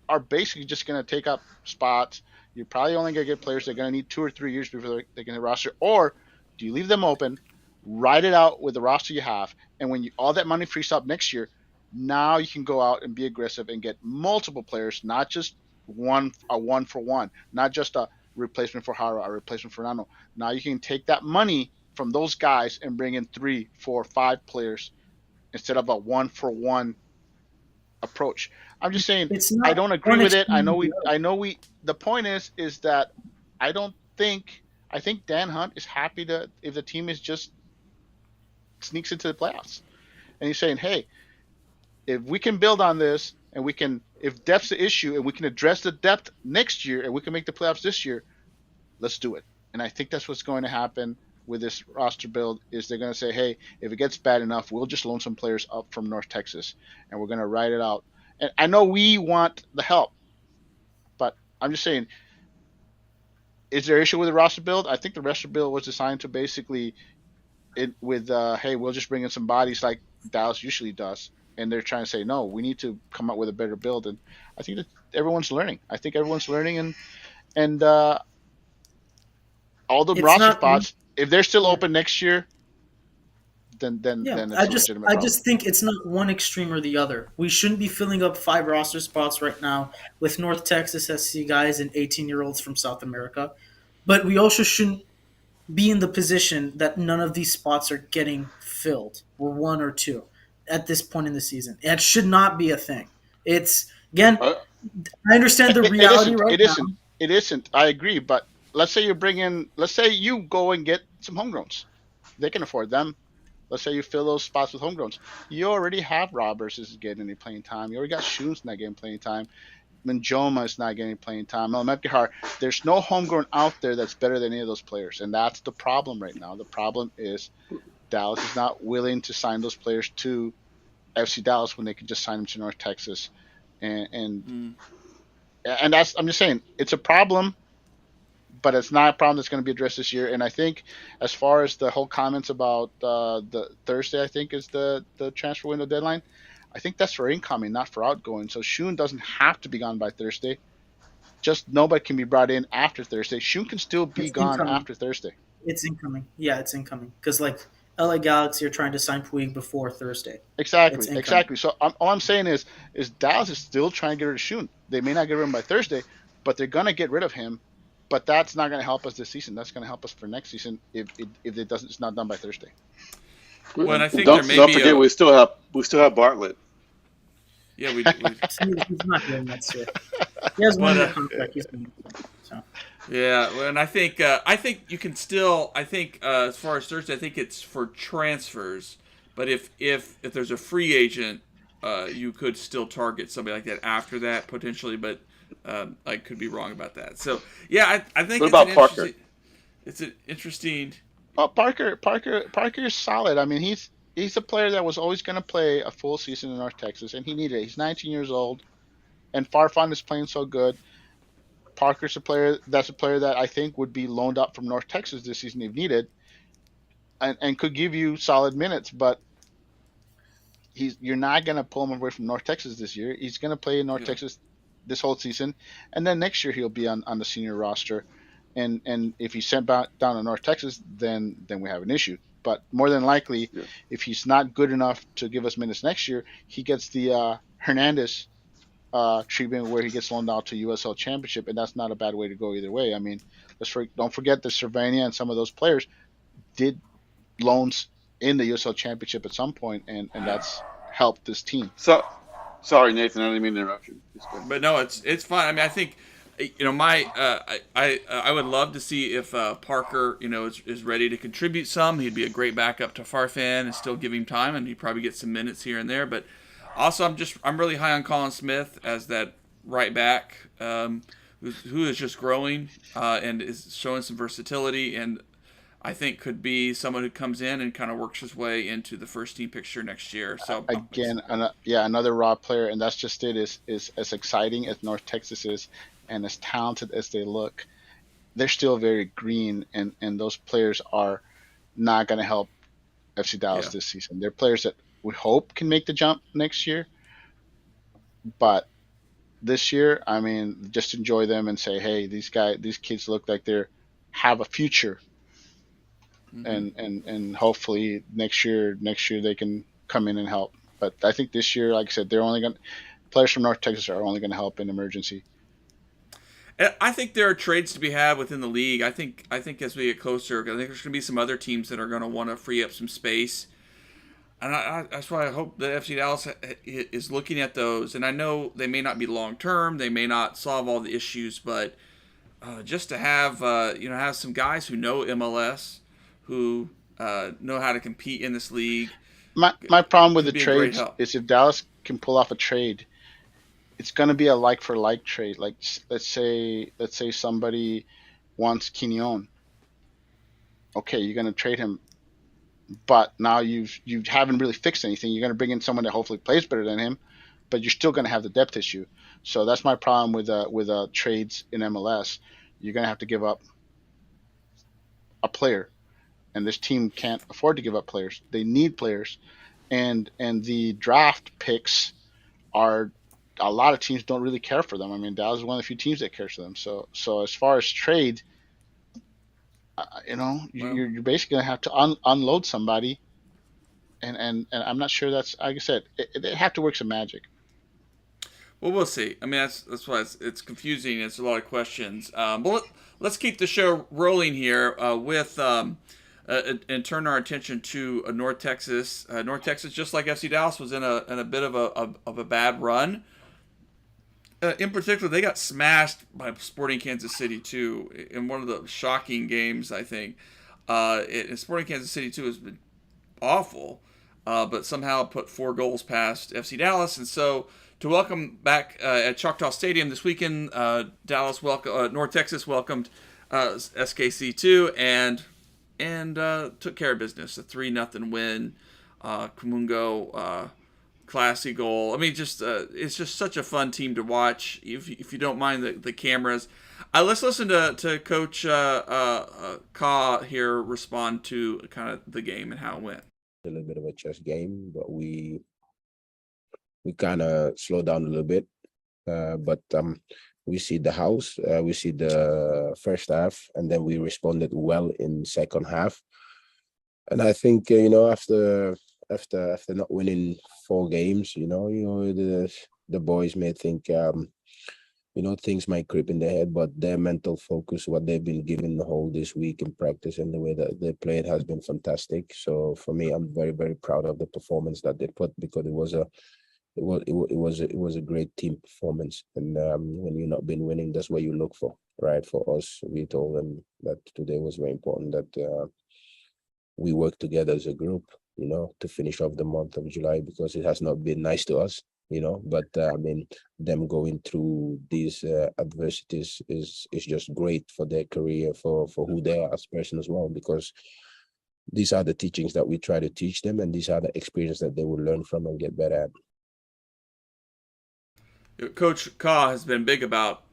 are basically just going to take up spots? You're probably only going to get players that are going to need 2 or 3 years before they can hit roster. Or do you leave them open, ride it out with the roster you have, and when all that money frees up next year, now you can go out and be aggressive and get multiple players, not just a one for one, not just a replacement for Hara, a replacement for Nano. Now you can take that money from those guys and bring in 3, 4, 5 players instead of a 1-for-1 approach. I'm just saying, I don't agree with it. I know we. The point is that I think Dan Hunt is happy if the team is just sneaks into the playoffs, and he's saying, hey, if we can build on this and if depth's the issue and we can address the depth next year and we can make the playoffs this year, let's do it. And I think that's what's going to happen. with this roster build is they're going to say, hey, if it gets bad enough, we'll just loan some players up from North Texas, and we're going to ride it out. And I know we want the help, but I'm just saying, is there an issue with the roster build? I think the roster build was designed to basically, hey, we'll just bring in some bodies like Dallas usually does. And they're trying to say, no, we need to come up with a better build. And I think that everyone's learning. And all the It's roster not- spots, if they're still open next year, then Yeah, it's I a just legitimate I problem. just think it's not one extreme or the other. We shouldn't be filling up 5 roster spots right now with North Texas SC guys and 18-year-olds from South America. But we also shouldn't be in the position that none of these spots are getting filled, or 1 or 2 at this point in the season. It should not be a thing. It's again, Uh, I understand the reality It isn't. I agree. But let's say let's say you go and get some homegrowns. They can afford them. Let's say you fill those spots with homegrowns. You already have Roberts is getting any playing time. You already got Shoons not getting playing time. Manjoma is not getting playing time. El Mepkihar, there's no homegrown out there that's better than any of those players. And that's the problem right now. The problem is Dallas is not willing to sign those players to FC Dallas when they can just sign them to North Texas. And that's, I'm just saying, it's a problem, but it's not a problem that's going to be addressed this year. And I think as far as the whole comments about the Thursday, I think is the transfer window deadline, I think that's for incoming, not for outgoing. So Shoon doesn't have to be gone by Thursday. Just nobody can be brought in after Thursday. Shoon can still be It's gone incoming. after Thursday. It's incoming. Yeah, it's incoming. Because, like, LA Galaxy are trying to sign Puig before Thursday. It's Exactly, incoming. exactly. So all I'm saying is Dallas is still trying to get rid of Shoon. They may not get rid of him by Thursday, but they're going to get rid of him. But that's not going to help us this season. That's going to help us for next season if it's not done by Thursday. Well, and I think don't there may don't be forget we still have Bartlett. Yeah, we He's not doing that shit. He has one But, more contract. He's going to so. Yeah, well, and I think you can still. I think as far as Thursday, I think it's for transfers. But if there's a free agent, you could still target somebody like that after that potentially. But I could be wrong about that. So yeah, I think. What it's about an Parker? It's an interesting. Oh, Parker is solid. I mean, he's a player that was always going to play a full season in North Texas, and he needed it. He's 19 years old, and Farfan is playing so good. Parker's a player that I think would be loaned up from North Texas this season if needed, and could give you solid minutes. But you're not going to pull him away from North Texas this year. He's going to play in North Texas this whole season, and then next year he'll be on the senior roster. And if he's sent back down to North Texas, then we have an issue. But more than likely, if he's not good enough to give us minutes next year, he gets the Hernandez treatment where he gets loaned out to USL Championship, and that's not a bad way to go either way. I mean, don't forget that Cervania and some of those players did loans in the USL Championship at some point, and that's helped this team. So, sorry, Nathan, I didn't mean to interrupt you. But no, it's fine. I mean, I think I would love to see if Parker is ready to contribute some. He'd be a great backup to Farfan and still give him time, and he'd probably get some minutes here and there. But also, I'm really high on Colin Smith as that right back who is just growing and is showing some versatility, and I think could be someone who comes in and kind of works his way into the first team picture next year. So again, another raw player, and that's just it. Is as exciting as North Texas is, and as talented as they look, they're still very green, and those players are not going to help FC Dallas this season. They're players that we hope can make the jump next year, but this year, I mean, just enjoy them and say, hey, these kids look like they have a future. Mm-hmm. And hopefully next year they can come in and help. But I think this year, like I said, players from North Texas are only going to help in emergency. I think there are trades to be had within the league. I think as we get closer, I think there's going to be some other teams that are going to want to free up some space. And that's why I hope that FC Dallas is looking at those. And I know they may not be long term, they may not solve all the issues, but just to have have some guys who know MLS, who know how to compete in this league. My problem with the trades is if Dallas can pull off a trade, it's going to be a like for like trade. Like let's say somebody wants Quinion, okay, you're going to trade him, but now you haven't really fixed anything. You're going to bring in someone that hopefully plays better than him, but you're still going to have the depth issue. So that's my problem with trades in MLS. You're going to have to give up a player, and this team can't afford to give up players. They need players, and the draft picks are, a lot of teams don't really care for them. I mean, Dallas is one of the few teams that cares for them. So as far as trade, you're basically gonna have to unload somebody, and I'm not sure that's, like I said, they have to work some magic. Well, we'll see. I mean, that's why it's confusing. It's a lot of questions. But let's keep the show rolling here with and turn our attention to North Texas. North Texas, just like FC Dallas, was in a bit of a bad run. In particular, they got smashed by Sporting Kansas City too in one of the shocking games. I think Sporting Kansas City too has been awful, but somehow put 4 goals past FC Dallas, and so. To welcome back at Choctaw Stadium this weekend, North Texas welcomed SKC2 and took care of business. A 3-0 win, Kumungo classy goal. I mean, it's just such a fun team to watch. If you don't mind the cameras, let's listen to Coach Ka here respond to kind of the game and how it went. A little bit of a chess game, but we kind of slowed down a little bit, but we see the house, we see the first half, and then we responded well in second half. And I think after not winning 4 games, the boys may think things might creep in their head, but their mental focus, what they've been given the whole this week in practice and the way that they played has been fantastic. So for me, I'm very, very proud of the performance that they put, because it was a great team performance, and when you're not been winning, that's what you look for, right? For us, we told them that today was very important that we work together as a group, to finish off the month of July, because it has not been nice to us, But I mean, them going through these adversities is just great for their career, for who they are as person as well, because these are the teachings that we try to teach them, and these are the experiences that they will learn from and get better at. Coach Ka has been big about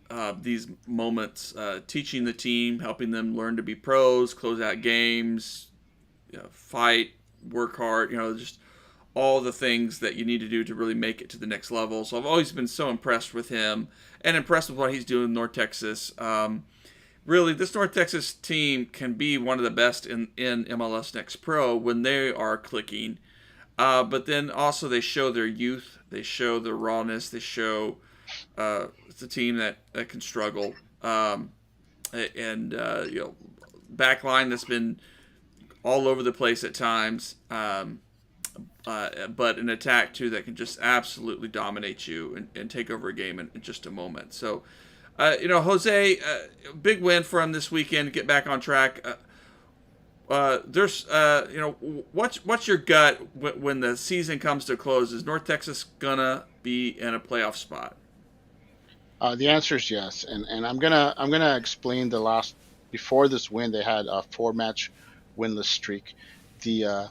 these moments, teaching the team, helping them learn to be pros, close out games, fight, work hard, just all the things that you need to do to really make it to the next level. So I've always been so impressed with him and impressed with what he's doing in North Texas. Really, this North Texas team can be one of the best in MLS Next Pro when they are clicking. But then also they show their youth, they show their rawness, they show it's a team that can struggle. Back line that's been all over the place at times, but an attack too that can just absolutely dominate you and take over a game in just a moment. So, Jose, big win for him this weekend. Get back on track. What's your gut when the season comes to a close? Is North Texas gonna be in a playoff spot? The answer is yes, and I'm gonna explain the last, before this win they had a 4-match winless streak. The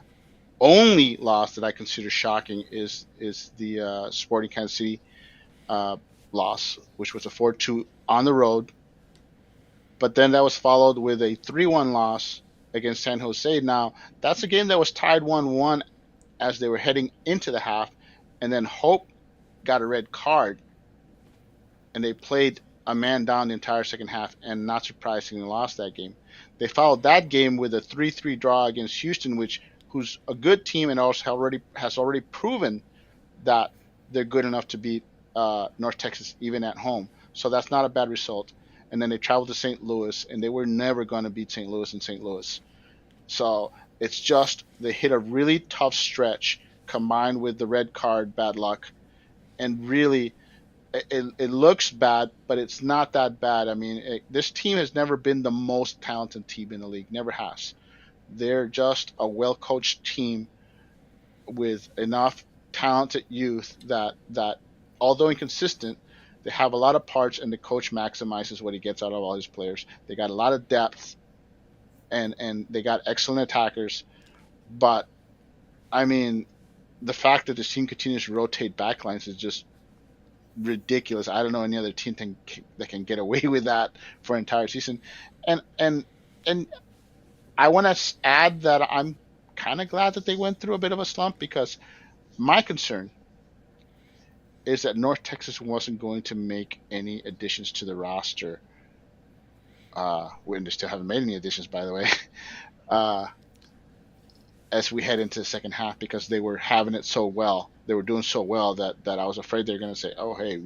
only loss that I consider shocking is the Sporting Kansas City loss, which was a 4-2 on the road, but then that was followed with a 3-1 loss against San Jose. Now, that's a game that was tied 1-1 as they were heading into the half, and then Hope got a red card, and they played a man down the entire second half, and not surprisingly lost that game. They followed that game with a 3-3 draw against Houston, who's a good team and also has already proven that they're good enough to beat North Texas even at home. So that's not a bad result. And then they traveled to St. Louis, and they were never going to beat St. Louis in St. Louis. So it's just they hit a really tough stretch combined with the red card, bad luck. And really, it looks bad, but it's not that bad. I mean, this team has never been the most talented team in the league. Never has. They're just a well-coached team with enough talented youth that although inconsistent, they have a lot of parts, and the coach maximizes what he gets out of all his players. They got a lot of depth, and they got excellent attackers. But I mean, the fact that this team continues to rotate backlines is just ridiculous. I don't know any other team that can get away with that for an entire season. And I want to add that I'm kind of glad that they went through a bit of a slump, because my concern is that North Texas wasn't going to make any additions to the roster. We still haven't made any additions, by the way, as we head into the second half, because they were having it so well. They were doing so well that I was afraid they're going to say, "Oh, hey,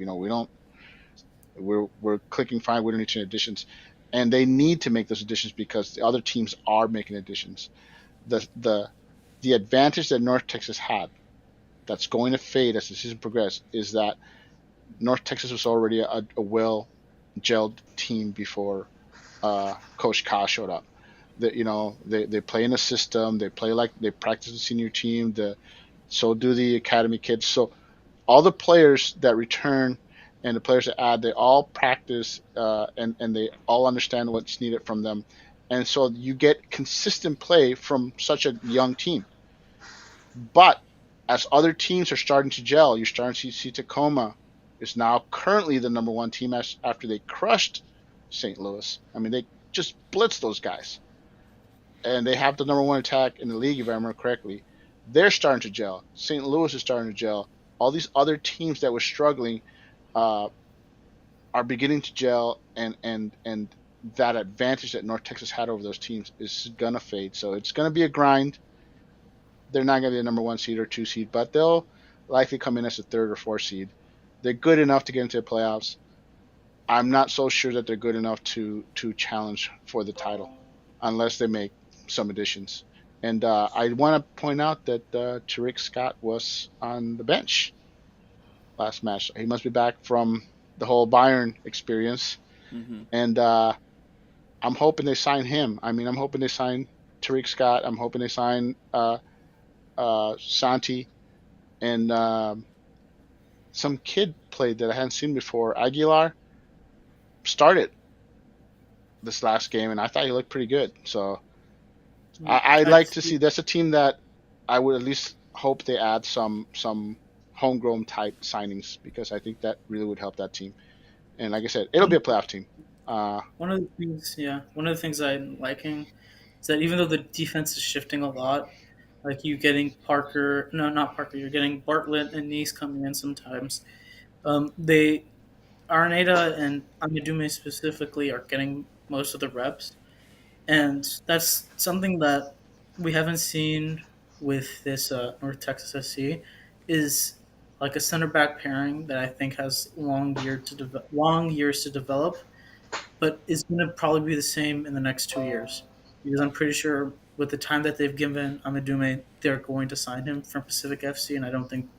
we're clicking fine. We don't need any additions," and they need to make those additions because the other teams are making additions. The advantage that North Texas had, that's going to fade as the season progresses, is that North Texas was already a well-gelled team before Coach Ka showed up. They play in a system. They play like they practice the senior team. So do the academy kids. So all the players that return and the players that add, they all practice and they all understand what's needed from them. And so you get consistent play from such a young team. But as other teams are starting to gel, you're starting to see Tacoma is now currently the number one team after they crushed St. Louis. I mean, they just blitzed those guys. And they have the number one attack in the league, if I remember correctly. They're starting to gel. St. Louis is starting to gel. All these other teams that were struggling are beginning to gel, and that advantage that North Texas had over those teams is going to fade. So it's going to be a grind. They're not going to be a number one seed or 2 seed, but they'll likely come in as a 3rd or 4th seed. They're good enough to get into the playoffs. I'm not so sure that they're good enough to challenge for the title unless they make some additions. And I want to point out that Tariq Scott was on the bench last match. He must be back from the whole Bayern experience. Mm-hmm. And I'm hoping they sign him. I mean, I'm hoping they sign Tariq Scott. I'm hoping they sign Santi. And some kid played that I hadn't seen before. Aguilar started this last game, and I thought he looked pretty good. So I'd like to see. That's a team that I would at least hope they add some homegrown type signings, because I think that really would help that team. And like I said, it'll be a playoff team. One of the things I'm liking is that even though the defense is shifting a lot, like you're getting you're getting Bartlett and Nice coming in sometimes. Araneda and Amidume specifically are getting most of the reps. And that's something that we haven't seen with this North Texas SC, is like a center back pairing that I think has long years to develop, but is going to probably be the same in the next 2 years, because I'm pretty sure with the time that they've given Amidume, they're going to sign him from Pacific FC, and I don't think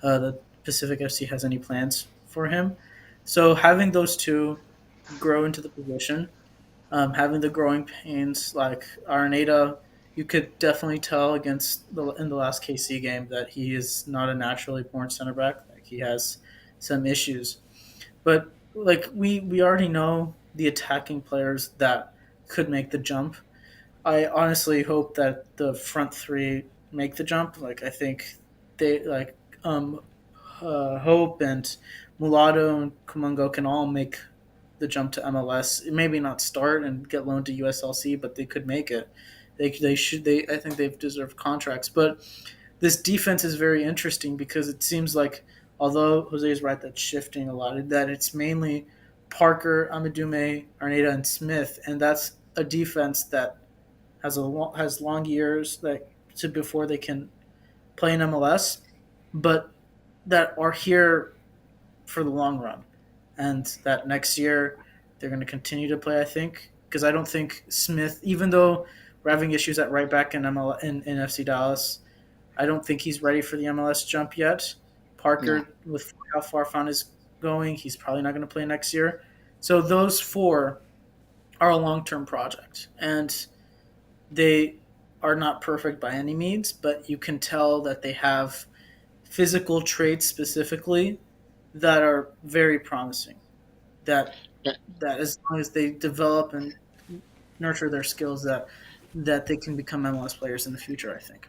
the Pacific FC has any plans for him. So having those two grow into the position, having the growing pains, like Araneda, you could definitely tell in the last KC game that he is not a naturally born center back. Like, he has some issues, but like we already know the attacking players that could make the jump. I honestly hope that the front three make the jump. Like, I think they Hope and Mulatto and Kumango can all make the jump to MLS. Maybe not start and get loaned to USLC, but they could make it. They should. I think they've deserved contracts. But this defense is very interesting, because it seems like, although Jose is right that shifting a lot, that it's mainly Parker, Amidume, Arneta, and Smith, and that's a defense that has long years before they can play in MLS, but that are here for the long run, and that next year they're going to continue to play, I think, because I don't think Smith, even though we're having issues at right back in FC Dallas, I don't think he's ready for the MLS jump yet. Parker, with how Farfan is going, he's probably not going to play next year. So those four are a long-term project, and they are not perfect by any means, but you can tell that they have physical traits specifically that are very promising. That as long as they develop and nurture their skills that they can become MLS players in the future. I think.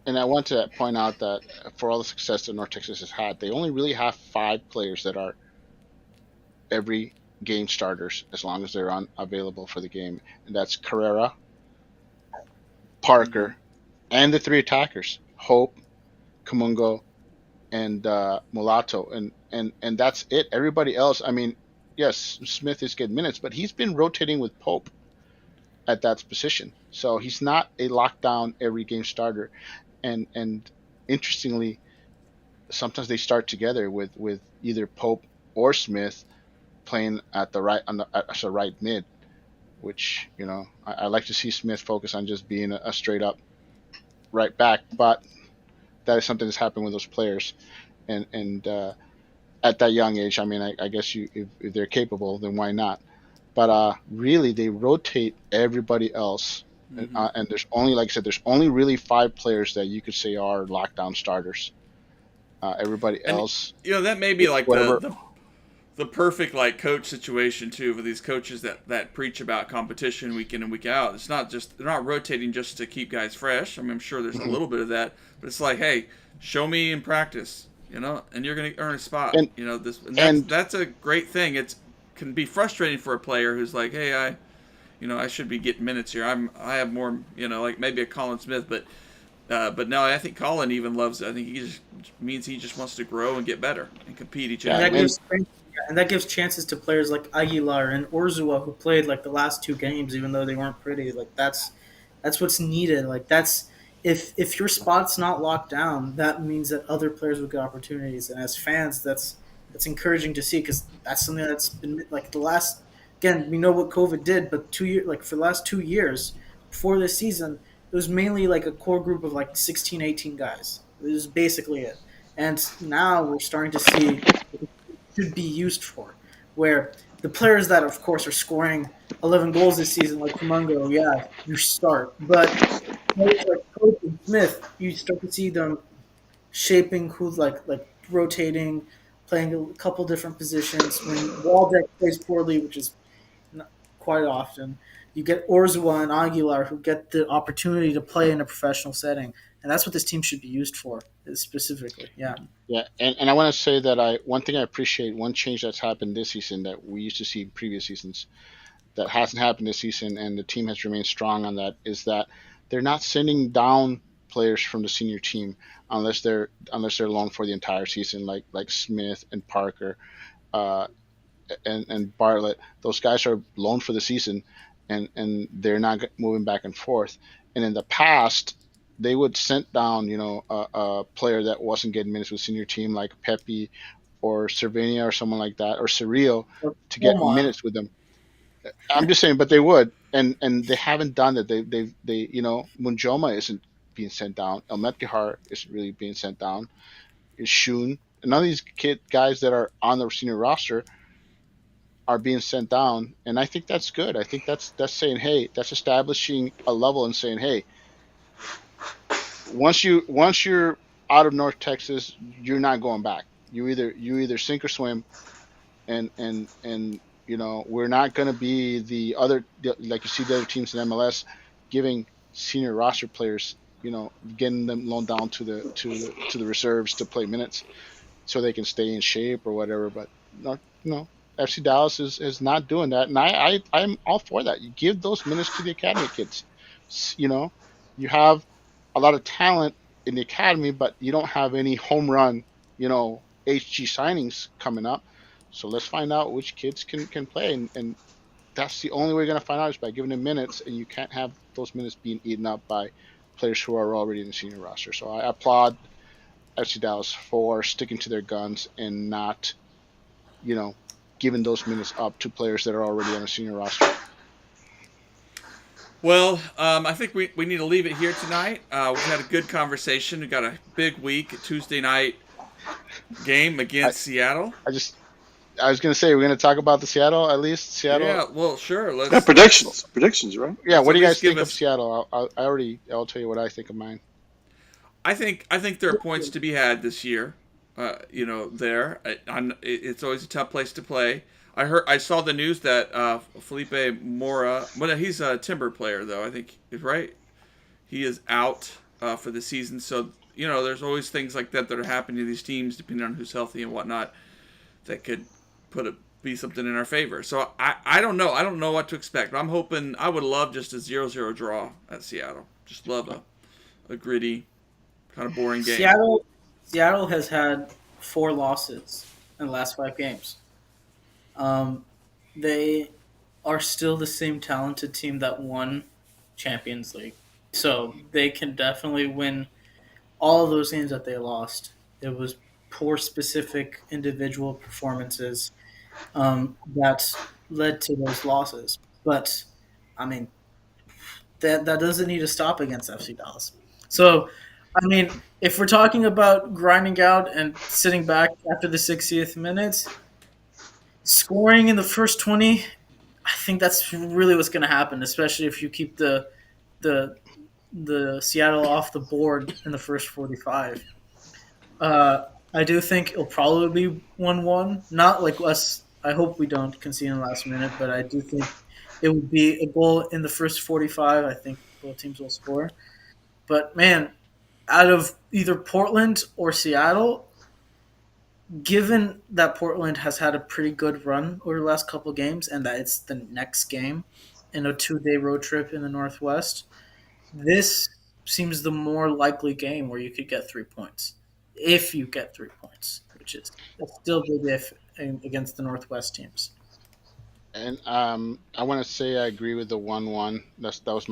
And I want to point out that for all the success that North Texas has had, they only really have 5 players that are every game starters as long as they're available for the game, and that's Carrera, Parker, and the 3 attackers: Hope, Kamungo, and Mulatto, and that's it. Everybody else, I mean, yes, Smith is getting minutes, but he's been rotating with Pope at that position, so he's not a lockdown every game starter. And interestingly, sometimes they start together with either Pope or Smith playing at the right as a right mid, which I like to see Smith focus on just being a straight up right back, but that is something that's happened with those players, and at that young age, I mean, I guess if they're capable, then why not? But really, they rotate everybody else. And there's only, like I said, there's only really 5 players that you could say are lockdown starters. Everybody else, that may be like the perfect like coach situation too for these coaches that preach about competition week in and week out. It's not just, they're not rotating just to keep guys fresh. I mean, I'm sure there's a little bit of that, but it's like, hey, show me in practice, and you're going to earn a spot. That's a great thing. It can be frustrating for a player who's like, hey, I should be getting minutes here. I have more, like maybe a Colin Smith, but no, I think Colin even loves it. I think he just means he just wants to grow and get better and compete each other. And that gives chances to players like Aguilar and Orzua, who played like the last 2 games, even though they weren't pretty. Like that's what's needed. Like that's if your spot's not locked down, that means that other players will get opportunities. And as fans, that's encouraging to see, because that's something that's been like the last. Again, we know what COVID did, but 2 years, like for the last 2 years before this season, it was mainly like a core group of like 16, 18 guys. It was basically it. And now we're starting to see what it should be used for, where the players that, of course, are scoring 11 goals this season, like Kamungo, yeah, you start. But players like Coach and Smith, you start to see them shaping who's like rotating, playing a couple different positions. When Waldeck plays poorly, which is not quite often, you get Orzua and Aguilar who get the opportunity to play in a professional setting. And that's what this team should be used for, specifically. Yeah. Yeah, and I want to say that one thing I appreciate, one change that's happened this season that we used to see in previous seasons that hasn't happened this season, and the team has remained strong on that, is that they're not sending down players from the senior team unless they're loaned for the entire season, like Smith and Parker and Bartlett. Those guys are loaned for the season, and they're not moving back and forth. And in the past, they would send down, a player that wasn't getting minutes with senior team, like Pepe or Cervenia or someone like that, or Cerrillo, to get minutes with them. I'm just saying, but they would, and they haven't done that. They Munjoma isn't being sent down. El Metgahar isn't really being sent down. Is Shun. None of these guys that are on the senior roster are being sent down, and I think that's good. I think that's saying, hey, that's establishing a level and saying, hey, once you're out of North Texas, you're not going back. You either sink or swim, and we're not going to be the other, like you see the other teams in MLS giving senior roster players, getting them loaned down to the reserves to play minutes so they can stay in shape or whatever. But no, FC Dallas is not doing that, and I'm all for that. You give those minutes to the academy kids. You have a lot of talent in the academy, but you don't have any home run, HG signings coming up. So let's find out which kids can play, and that's the only way you're going to find out is by giving them minutes, and you can't have those minutes being eaten up by players who are already in the senior roster. So I applaud FC Dallas for sticking to their guns and not, giving those minutes up to players that are already on the senior roster. Well, I think we need to leave it here tonight. We've had a good conversation. We got a big week, a Tuesday night game against Seattle. I was going to say, we're going to talk about Seattle. Yeah, well, sure. Let's predictions, right? Yeah, what do you guys think of Seattle? I'll tell you what I think of mine. I think there are points to be had this year. There, it's always a tough place to play. I saw the news that Felipe Mora, well, he's a Timber player though. I think right. He is out for the season. So there's always things like that are happening to these teams, depending on who's healthy and whatnot, that could be something in our favor. So I don't know. I don't know what to expect. But I'm hoping. I would love just a 0-0 draw at Seattle. Just love a gritty, kind of boring game. Seattle has had 4 losses in the last 5 games. They are still the same talented team that won Champions League. So they can definitely win all of those games that they lost. It was poor specific individual performances that led to those losses. But, I mean, that doesn't need to stop against FC Dallas. So, I mean, if we're talking about grinding out and sitting back after the 60th minute, scoring in the first 20, I think that's really what's going to happen, especially if you keep the Seattle off the board in the first 45. I do think it'll probably be 1-1. Not like us. I hope we don't concede in the last minute, but I do think it would be a goal in the first 45. I think both teams will score. But, man, out of either Portland or Seattle, given that Portland has had a pretty good run over the last couple of games and that it's the next game in a 2-day road trip in the Northwest, this seems the more likely game where you could get 3 points. If you get 3 points, which is still big if against the Northwest teams. And I want to say I agree with the 1-1. That was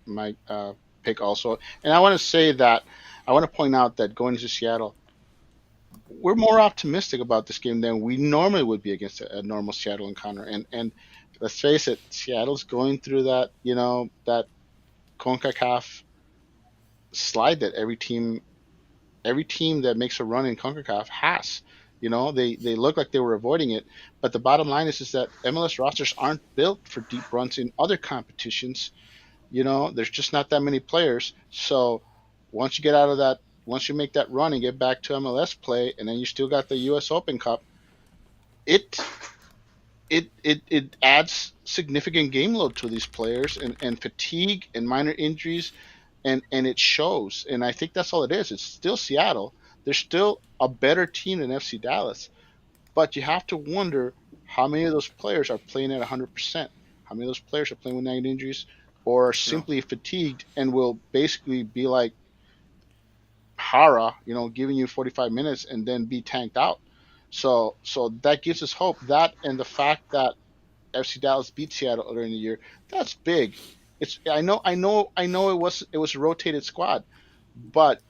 my pick also. And I want to say that I want to point out that going into Seattle, we're more optimistic about this game than we normally would be against a normal Seattle encounter. And let's face it, Seattle's going through that that CONCACAF slide that every team that makes a run in CONCACAF has. They look like they were avoiding it, but the bottom line is that MLS rosters aren't built for deep runs in other competitions. There's just not that many players. So once you get out of that, once you make that run and get back to MLS play, and then you still got the U.S. Open Cup, it adds significant game load to these players and fatigue and minor injuries, and it shows. And I think that's all it is. It's still Seattle. They're still a better team than FC Dallas, but you have to wonder how many of those players are playing at 100%. How many of those players are playing with nagging injuries or are simply fatigued and will basically be like Hara, giving you 45 minutes and then be tanked out. So that gives us hope. That and the fact that FC Dallas beat Seattle earlier in the year, that's big. I know it was a rotated squad, but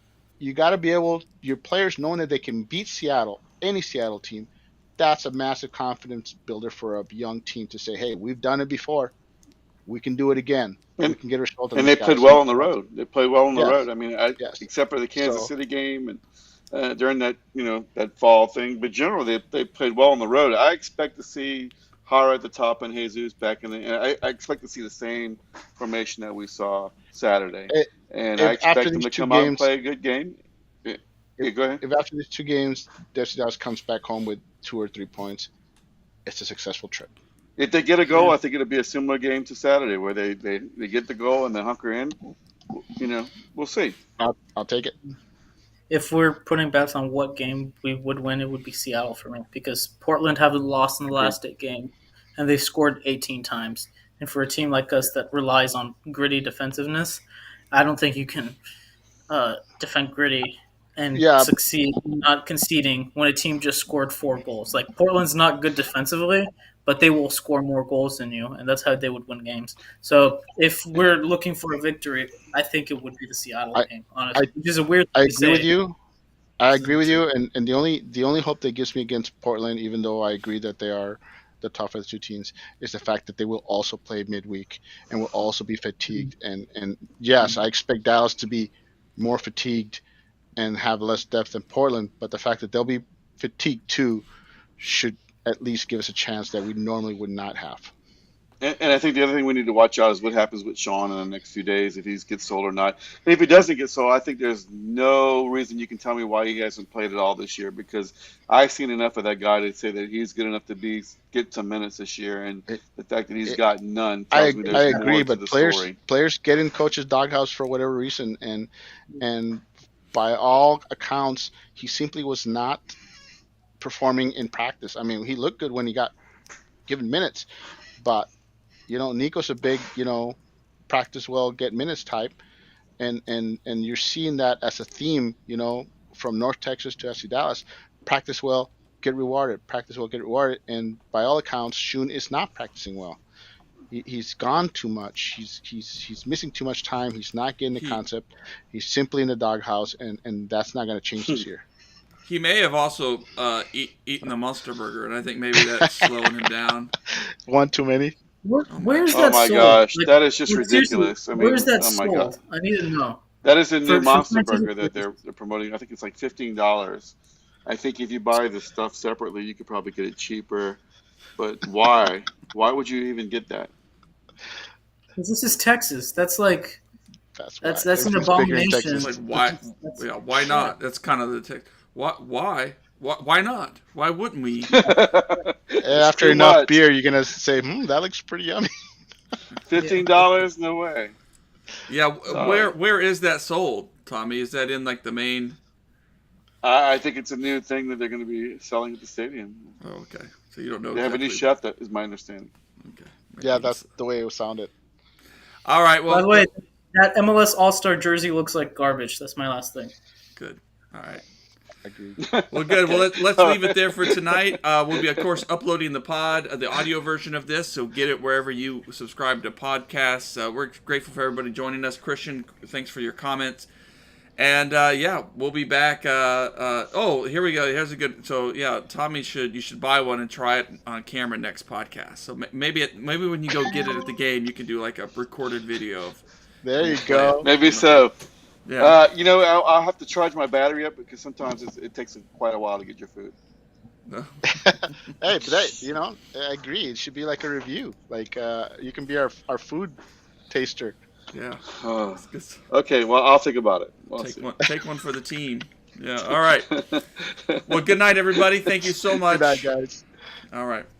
you got to be able, your players knowing that they can beat Seattle, any Seattle team, that's a massive confidence builder for a young team to say, hey, we've done it before. We can do it again. We can get a result. And they played well on the road. They played well on the road. I mean, except for the Kansas So- City game and during that, that fall thing. But generally, they played well on the road. I expect to see Hara at the top and Jesus back in and I expect to see the same formation that we saw Saturday. And I expect them to come out and play a good game. Yeah, go ahead. If after these 2 games, FC Dallas comes back home with 2 or 3 points, it's a successful trip. If they get a goal, I think it'll be a similar game to Saturday where they get the goal and they hunker in. We'll see. I'll take it. If we're putting bets on what game we would win, it would be Seattle for me because Portland haven't lost in the last 8 games, and they've scored 18 times. And for a team like us that relies on gritty defensiveness, I don't think you can defend gritty and succeed not conceding when a team just scored 4 goals. Like Portland's not good defensively, but they will score more goals than you, and that's how they would win games. So if we're looking for a victory, I think it would be the Seattle game, honestly. Which is a weird thing I to agree say. with you. I agree with you, and the only hope that gives me against Portland, even though I agree that they are the toughest 2 teams, is the fact that they will also play midweek and will also be fatigued. And yes, I expect Dallas to be more fatigued and have less depth than Portland, but the fact that they'll be fatigued too should at least give us a chance that we normally would not have. And I think the other thing we need to watch out is what happens with Sean in the next few days, if he gets sold or not. And if he doesn't get sold, I think there's no reason you can tell me why he hasn't played at all this year, because I've seen enough of that guy to say that he's good enough to get some minutes this year, and the fact that he's got none tells me there's I more agree, to but the players story. get in coach's doghouse for whatever reason, and by all accounts, he simply was not performing in practice. I mean, he looked good when he got given minutes, but Nico's a big, practice well, get minutes type, and you're seeing that as a theme, from North Texas to FC Dallas. Practice well, get rewarded. Practice well, get rewarded. And by all accounts, Shun is not practicing well. He's gone too much. He's missing too much time. He's not getting the concept. He's simply in the doghouse, and that's not going to change this year. He may have also eaten the Monster Burger, and I think maybe that's slowing him down. One too many. Where's Oh that my sold? gosh, Like, that is just seriously, ridiculous. I mean, where's that oh my sold? God. I need to know. That is a new For Monster franchise Burger that they're promoting. I think it's like $15. I think if you buy the stuff separately, you could probably get it cheaper. But why? Why would you even get that? 'Cause this is Texas. That's like that's an Everything's bigger in abomination. Texas. It's like, why? Yeah, why not? That's kind of the text. Why? Why not? Why wouldn't we? After too enough much. beer, you're gonna say, that looks pretty yummy. $15? No way. Yeah, where is that sold, Tommy? Is that in like the main? I think it's a new thing that they're going to be selling at the stadium. Oh, okay. So you don't know. They have a new exactly. chef, that is my understanding. Okay. Yeah, that's the way it sounded. All right. Well, By the way, that MLS All-Star jersey looks like garbage. That's my last thing. good. All right. Agreed. Well, good. Well, let's leave it there for tonight. We'll be, of course, uploading the the audio version of this, so get it wherever you subscribe to podcasts. We're grateful for everybody joining us. Christian, thanks for your comments. And, we'll be back. Here we go. Here's a good. So, yeah, Tommy, you should buy one and try it on camera next podcast. So maybe when you go get it at the game, you can do like a recorded video of. There you go. Maybe so. Yeah. I'll have to charge my battery up because sometimes it takes quite a while to get your food. No. Hey, but I agree. It should be like a review. Like you can be our food taster. Yeah. Okay, well, I'll think about it. We'll see. Take one for the team. Yeah. All right. Well, good night, everybody. Thank you so much. Good night, guys. All right.